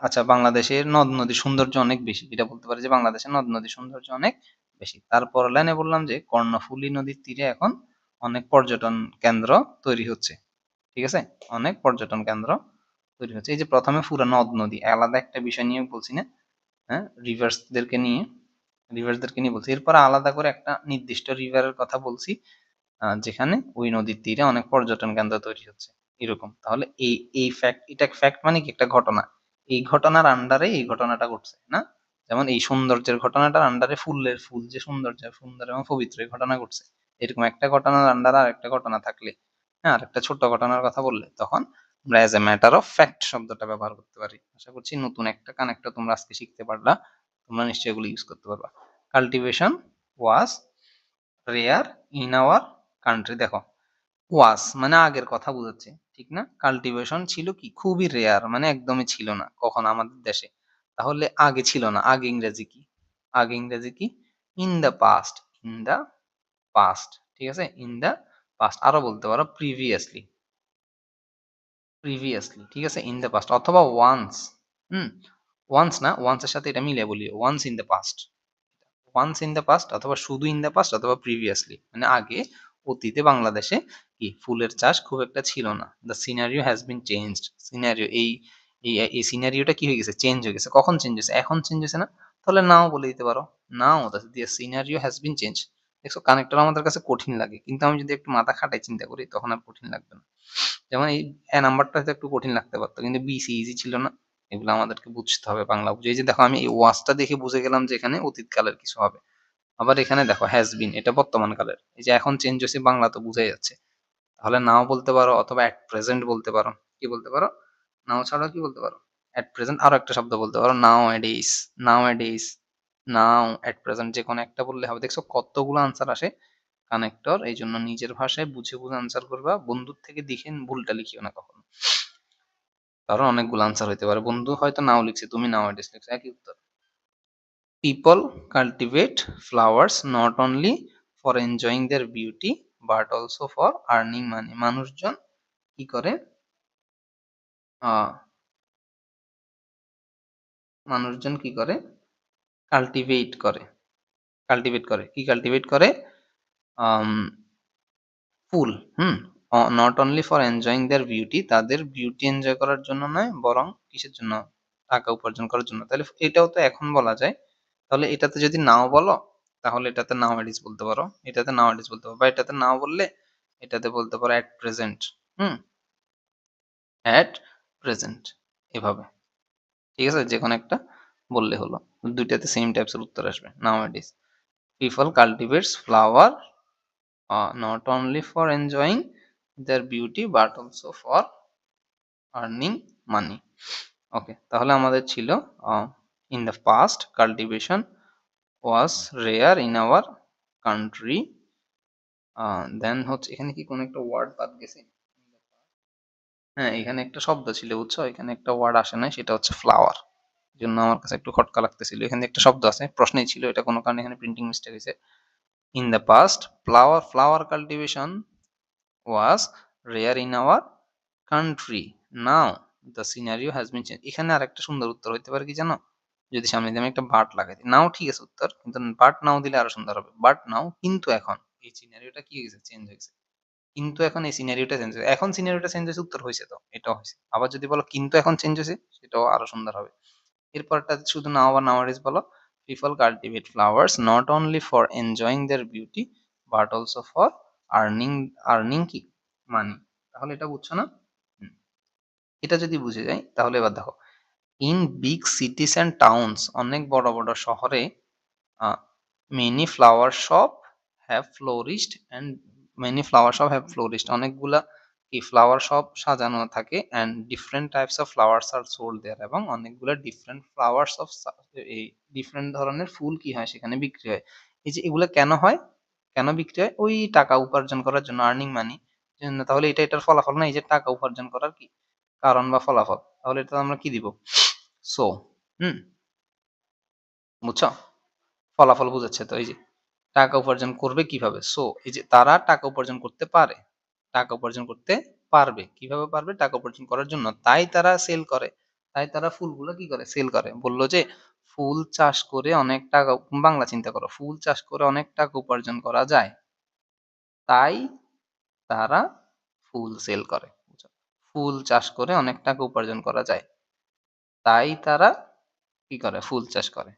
আচ্ছা, বাংলাদেশের নদ নদীর সৌন্দর্য অনেক বেশি, এটা বলতে পারি যে বাংলাদেশের নদ নদীর সৌন্দর্য অনেক বেশি। তারপর লাইনে বললাম যে কর্ণফুলী নদীর তীরে এখন অনেক পর্যটন কেন্দ্র তৈরি হচ্ছে। ঠিক আছে, অনেক পর্যটন কেন্দ্র তৈরি হচ্ছে। এই যে প্রথমে পুরা নদ নদী আলাদা একটা বিষয় নিয়ে বলছি না, হ্যাঁ, রিভার্সদেরকে নিয়ে বলছি। এরপর আলাদা করে একটা নির্দিষ্ট রিভারের কথা বলছি, যেখানে ওই নদীর তীরে অনেক পর্যটন কেন্দ্র তৈরি হচ্ছে, এরকম। তাহলে এই ফ্যাক্ট, এটা ফ্যাক্ট মানে কি, একটা ঘটনা। এই ঘটনার আন্ডারে এই ঘটনাটা ঘটছে না, যেমন এই সৌন্দর্যের ঘটনাটার আন্ডারে ফুল যে সৌন্দর্য, সুন্দর এবং পবিত্র, এই ঘটনা ঘটছে। এরকম একটা ঘটনার আন্ডারে আর একটা ঘটনা থাকলে, হ্যাঁ, আর একটা ছোট্ট ঘটনার কথা বললে, তখন আমরা as a matter of fact শব্দটা ব্যবহার করতে পারি। আশা করছি নতুন একটা কানেক্টর তোমরা আজকে শিখতে পারলা, তোমরা নিশ্চয়ই এগুলো ইউজ করতে পারবা। Cultivation was rare in our country. দেখো, ওয়াস মানে আগের কথা বোঝাচ্ছে, ঠিক না? কাল্টিভেশন ছিল কি, খুবই রেয়ার, মানে একদমই ছিল না কখন আমাদের দেশে। তাহলে আগে ছিল না, আগে ইংরেজি কি? আগে ইংরেজি কি? In the past. In the past, ঠিক আছে, ইন দ্য পাস্ট। আরো বলতে পারো প্রিভিয়াসলি, প্রিভিয়াসলি, ঠিক আছে, ইন দ্য পাস্ট অথবা ওয়ান্স। হুম, ওয়ান্স না, ওয়ান্স এর সাথে এটা মিলে বলি, once in the past. Once in the past অথবা শুধু ইন দ্য পাস্ট অথবা প্রিভিয়াসলি, মানে আগে, অতীতে বাংলাদেশে কি ফুলের চাষ খুব একটা ছিল না। The scenario has been changed. Scenario, এই সিনারিওটা কি হয়ে গেছে, চেঞ্জ হয়ে গেছে। কখন চেঞ্জ হয়েছে? এখন চেঞ্জ হয়েছে না? তাহলে নাও বলে দিতে পারো, now the scenario has been change. দেখছো, কানেক্টর আমাদের কাছে কঠিন লাগে, কিন্তু আমি যদি একটু মাথা খাটাই চিন্তা করি তখন আর কঠিন লাগবে না। যেমন এই এ নাম্বারটা হয়তো একটু কঠিন লাগতে পারতো, কিন্তু বি সি ইজি ছিল না। এগুলো আমাদেরকে বুঝতে হবে, বাংলা বুঝে। এই যে দেখো, আমি এই ওয়াজটা দেখে বুঝে গেলাম যে এখানে অতীতকালের কিছু হবে। আবার এখানে দেখো হ্যাজ বিন, এটা বর্তমান কালের। এই যে এখন চেঞ্জ হয়েছে, বাংলা তো বুঝাই যাচ্ছে। তাহলে নাও বলতে পারো অথবা অ্যাট প্রেজেন্ট বলতে পারো। কি বলতে পারো? নাও ছাড়াও কি বলতে পারো? At present. আরো একটা শব্দ বলতে পারো, nowadays. Nowadays, now at present, যে কোনো একটা বললে হবে। দেখছো কতগুলো আনসার আসে কানেক্টর। এই জন্য নিজের ভাষায় বুঝে বুঝে আনসার করবা, বন্ধুর থেকে দেখে ভুলটা লিখিও না কখনো, কারণ অনেকগুলো আনসার হইতে পারে। বন্ধু হয়তো নাও লিখছে, তুমি নাও এডিস লিখছো, একই উত্তর। People cultivate flowers not only for enjoying their beauty but also for earning money. মানুষজন কি করে? আহ মানুষজন কি করে? কাল্টিভেট করে। কাল্টিভেট করে কি? কাল্টিভেট করে আম, ফুল। হুম, not only for enjoying their beauty, তাদের বিউটি এনজয় করার জন্য নয়, বরং কিসের জন্য? টাকা উপার্জন করার জন্য। তাহলে এটাও তো এখন বলা যায়। তাহলে এটাতে যদি নাও বলো, তাহলে এটাতে নাও এডিস বলতে পারো, এটাতে নাও এডিস বলতে পারো, বা এটাতে নাও বললে এটাতে বলতে পারো at present. Hmm, at present, এভাবে। ঠিক আছে, যে কোনো একটা বললে হলো, দুইটাতে সেম টাইপসের উত্তর আসবে। Nowadays. People cultivates flower not only for enjoying their beauty but also for earning money. Okay, তাহলে আমাদের ছিল in the past cultivation was rare in our country. Then হচ্ছে এখানে কি কোনো একটা ওয়ার্ড বাদ গেছে? হ্যাঁ, এখানে একটা শব্দ ছিল, বুঝছো, এখানে একটা ওয়ার্ড আসে নাই, সেটা হচ্ছে ফ্লাওয়ার। জন্য আমার কাছে একটু খটকা লাগতেছিল। এখানে একটা শব্দ আছে, প্রশ্নেই ছিল, এটা কোনো কারণে এখানে প্রিন্টিং মিস্টেক হয়েছে। In the past flower cultivation was rare in our country, now the scenario has been change. এখানে আর একটা সুন্দর উত্তর হইতে পারে কি জানো? যদি সামনে দিয়ে আমি একটা বাট লাগাই দিই। নাও ঠিক আছে উত্তর, কিন্তু বাট নাও দিলে আরো সুন্দর হবে। বাট নাও, কিন্তু এখন এই সিনারিওটা কি হয়েছে, চেঞ্জ হয়েছে। কিন্তু এখন এই সিনারিওটা চেঞ্জ হয়েছে, এখন সিনারিওটা চেঞ্জ হয়েছে, উত্তর হয়েছে, তো এটাও হয়েছে। আবার যদি বলো কিন্তু এখন চেঞ্জ হয়েছে, সেটাও আরো সুন্দর হবে। এরপরটা শুধু নাও বা নাওয়ারিজ বলো। People cultivate flowers not only for enjoying their beauty but also for earning. Earning কি? মানি। তাহলে এটা বুঝছো না? হুম, এটা যদি বুঝে যাই, তাহলে এবার দেখো, in big cities and towns, অনেক বড় বড় শহরে, many flower shop have flourished and many flower shop have flourished, অনেকগুলা কি ফ্লাওয়ার শপ সাজানো থাকে and different types of flowers are sold there, এবং অনেকগুলো ডিফারেন্ট ফ্লাওয়ার্স অফ এই ডিফারেন্ট ধরনের ফুল কি হয় সেখানে বিক্রি হয়। এই যে এগুলো কেন হয়, কেন বিক্রি হয়? ওই টাকা উপার্জন করার জন্য, আর্নিং মানি জন্য। তাহলে এটা এটার ফলাফল না, এই যে টাকা উপার্জন করার কি কারণ বা ফলাফল। তাহলে এটা আমরা কি দিব? সো হুম, বুঝছো? ফলাফল বুঝাচ্ছে তো। এই যে টাকা উপার্জন করবে কিভাবে, সো এই যে তারা টাকা উপার্জন করতে পারে, টাকা উপার্জন করতে পারবে কিভাবে পারবে, টাকা উপার্জন করার জন্য, তাই তারা সেল করে, তাই তারা ফুলগুলো কি করে সেল করে। বললো যে ফুল চাষ করে অনেক টাকা, বাংলা চিন্তা করো, ফুল চাষ করে অনেক টাকা উপার্জন করা যায়, তাই তারা ফুল সেল করে। বুঝছো? ফুল চাষ করে অনেক টাকা উপার্জন করা যায়, তাই তারা কি করে ফুল চাষ করে।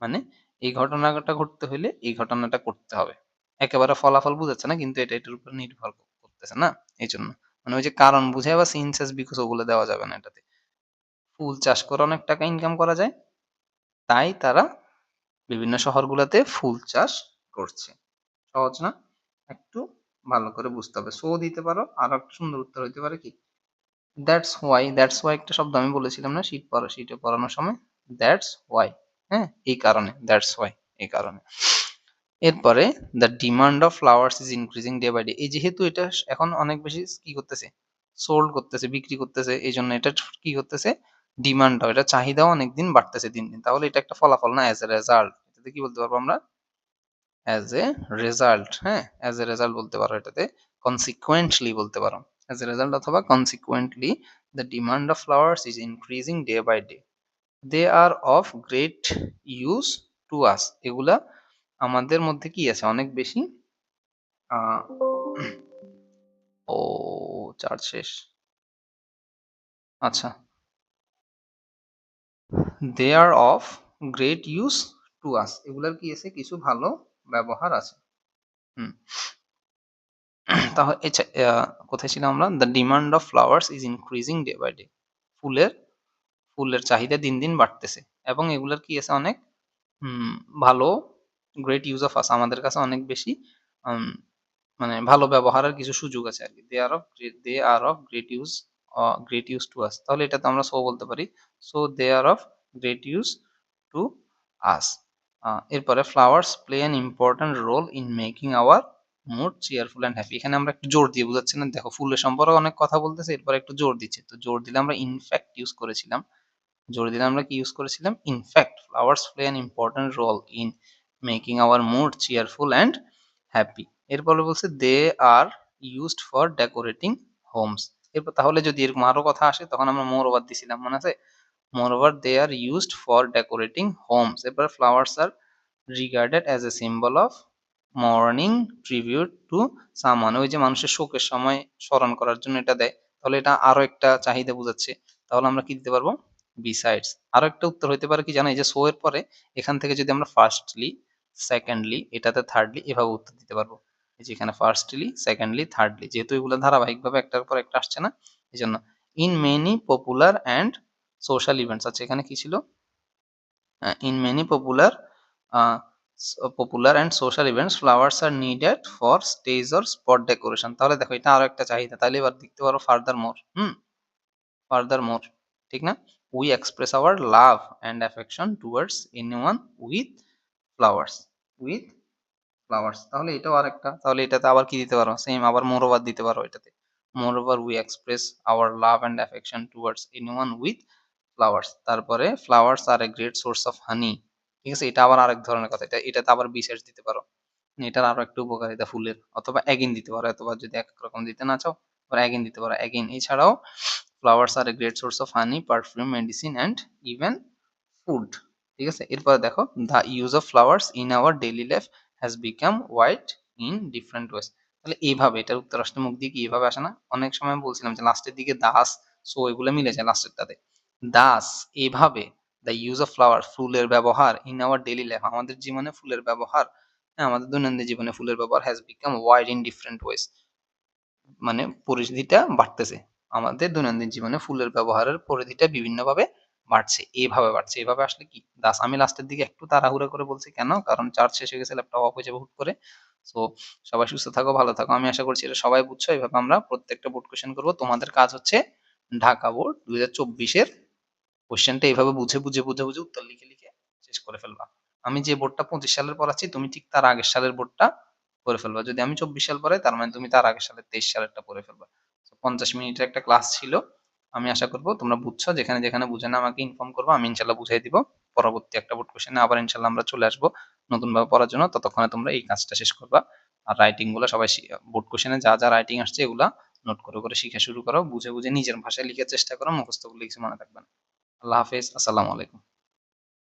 মানে এই ঘটনাটা ঘটতে হইলে এই ঘটনাটা করতে হবে। একেবারে ফলাফল বুঝাচ্ছে না, কিন্তু এটা এটার উপর নির্ভর করতেছে না। এই জন্য মানে ওই যে কারণ বুঝায় বা সিন্স বিকজ ওগুলো দেওয়া যাবে না এটাতে। ফুল চাষ করে অনেক টাকা ইনকাম করা যায়, তাই তারা বিভিন্ন শহরগুলোতে ফুল চাষ করছে। সহজ না? একটু ভালো করে বুঝতে হবে। সো দিতে পারো, আর একটা সুন্দর উত্তর হইতে পারে কি দ্যাটস হোয়াই। দ্যাটস হোয়াই একটা শব্দ আমি বলেছিলাম না শীটে পড়ানোর সময়, দ্যাটস হোয়াই। হ্যাঁ, এই কারণে, দ্যাটস হোয়াই এই কারণে। এরপরে the demand of flowers is increasing day by day. এই যেহেতু এটা এখন অনেক বেশি কি করতেছে, সোল্ড করতেছে, বিক্রি করতেছে, এই জন্য এটা কি করতেছে, ডিমান্ড, এটা চাহিদাও অনেকদিন বাড়তেছে দিন দিন। তাহলে এটা একটা ফলাফল না, অ্যাজ এ রেজাল্ট। এটাতে কি বলতে পারবো আমরা? As a result. হ্যাঁ, অ্যাজ এ রেজাল্ট বলতে পারো, এটাতে কনসিকুয়েন্টলি বলতে পারো। অ্যাজ এ রেজাল্ট অথবা consequently the demand of flowers is increasing day by day. They are of great use to us. এগুলা আমাদের মধ্যে কি আছে, অনেক বেশি ও চার্জ শেষ। আচ্ছা, they are of great use to us, এগুলার কি আছে, কিছু ভালো ব্যবহার আছে। হুম, তাহলে কোথায় ছিলাম আমরা? The demand of flowers is increasing day by day. ফুলের ফুলের চাহিদা দিন দিন বাড়তেছে, এবং এগুলার কি আছে, অনেক হুম, ভালো, গ্রেট ইউজ অফ আস, আমাদের কাছে অনেক বেশি উম, মানে ভালো ব্যবহারের কিছু সুযোগ আছে আর কি। They are of great use to us. তাহলে এটা তো আমরা সো বলতে পারি। So they are of great use to us. এরপরে flowers play an important role in making our mood cheerful and happy. এখানে আমরা একটু জোর দিয়ে বুঝাচ্ছি না, দেখো ফুলের সম্পর্কে অনেক কথা বলতেছে, এরপরে একটু জোর দিচ্ছে। তো জোর দিলে আমরা ইনফ্যাক্ট ইউজ করেছিলাম, জোর দিলে আমরা কি ইউজ করেছিলাম, in fact. Flowers play an important role in making our mood cheerful and happy. এরপরে বলছে they are used for decorating homes. এরপর তাহলে যদি এরকম আরো কথা আসে তখন আমরা মোর ওভার দিছিলাম, মনে আছে? Moreover they are used for decorating homes. এরপরে flowers are regarded as a symbol of mourning tribute to someone. ওই যে মানুষের শোকের সময় স্মরণ করার জন্য এটা দেয়। তাহলে এটা আরো একটা চাহিদা বোঝাচ্ছে। তাহলে আমরা কি দিতে পারবো? বিসাইডস। আরো একটা উত্তর হইতে পারে কি জানো, এই যে সো এর পরে এখান থেকে যদি আমরা ফার্স্টলি, সেকেন্ডলি, এটাতে থার্ডলি, এভাবে উত্তর দিতে পারবো। এই যে এখানে ফার্স্টলি, সেকেন্ডলি, থার্ডলি, যেহেতু এগুলো ধারাবাহিকভাবে একটার পর একটা আসছে না, এই জন্য in many popular and social events. আচ্ছা, এখানে কি ছিল? In many popular and social events, flowers are needed for stage or spot decoration. তাহলে দেখো এটা আরো একটা চাহিদা। তাহলে এবার দেখতে পারো ফার্দার মোর। ফার্দার মোর, ঠিক না? We express our love and affection towards anyone with flowers. With flowers, তাহলে এটাও আরেকটা। তাহলে এটাতে আবার কি দিতে পারো, সেম আবার মোর ওভার দিতে পারো এটাতে। Moreover we express our love and affection towards anyone with flowers. তারপরে flowers are a great source of honey. ঠিক আছে, এটা আবার আরেক ধরনের কথা। এটাতে আবার বিশেষ দিতে পারো, এটার আরো একটু উপকারিতা ফুলের, অথবা অ্যাগেন দিতে পারো। অথবা যদি এক রকম দিতে না চাও, আবার অ্যাগেন দিতে পারো, অ্যাগেন। এছাড়াও flowers are a great source of honey, perfume, medicine and even food. ঠিক আছে, এরপরে দেখো the use of flowers in our daily life has become wide in different ways. তাহলে এইভাবে এটার উত্তর আসলে মুখ দিয়ে কি এইভাবে আসে না? অনেক সময় বলছিলাম যে লাস্টের দিকে দাস, সো এগুলো মিলে যায় লাস্টেরটাতে। দাস, এইভাবে দ্য ইউজ অফ ফ্লাওয়ার, ফুলের ব্যবহার, ইন আওয়ার ডেইলি লাইফ, আমাদের জীবনে ফুলের ব্যবহার, হ্যাঁ আমাদের দৈনন্দিন জীবনে ফুলের ব্যবহার, has become wide in different wedge, মানে পরিধিটা বাড়তেছে। আমাদের দৈনন্দিন জীবনে ফুলের ব্যবহারের পরিধিটা বিভিন্নভাবে বাড়ছে, এইভাবে বাড়ছে। এভাবে আসলে কি দাস, আমি লাস্টের দিকে একটু তাড়াহুড়ো করে বলছি কেন, কারণ চার্জ শেষ হয়ে গেছে, ল্যাপটপ অফ হয়ে যাবে হুট করে। সো সবাই সুস্থ থাকো, ভালো থাকো। আমি আশা করছি এটা সবাই বুঝছো। এভাবে আমরা প্রত্যেকটা বোর্ড কোয়েশ্চেন করব। তোমাদের কাজ হচ্ছে ঢাকা বোর্ড 2024 এর কোয়েশ্চেনটা এইভাবে বুঝে উত্তর লিখে শেষ করে ফেলবা। আমি যে বোর্ডটা 25 সালের পড়াচ্ছি তুমি ঠিক তার আগের সালের বোর্ডটা করে ফেলবা। যদি আমি 24 সাল পড়াই তার মানে তুমি তার আগের সালের 23 সালেরটা পড়ে ফেলবা। 50 মিনিটের একটা ক্লাস ছিল। আমি আশা করব তোমরা বুঝছো। যেখানে বুঝে না আমাকে ইনফর্ম করবা। আমি ইনশাআল্লাহ বুঝাই দিব। পরবর্তী একটা বোর্ড কোয়েশ্চেনে আবার ইনশাআল্লাহ আমরা চলে আসবো নতুনভাবে পড়ার জন্য। ততক্ষণে তোমরা এই কাজটা শেষ করবা। আর রাইটিং গুলো সবাই বোর্ড কোয়েশ্চেনে যা রাইটিং আসছে এগুলা নোট করে শিখা শুরু করো। বুঝে নিজের ভাষায় লিখার চেষ্টা করো। মুখস্থ করলে কিছু মনে থাকবে না। আল্লাহ হাফেজ। আসসালামু আলাইকুম।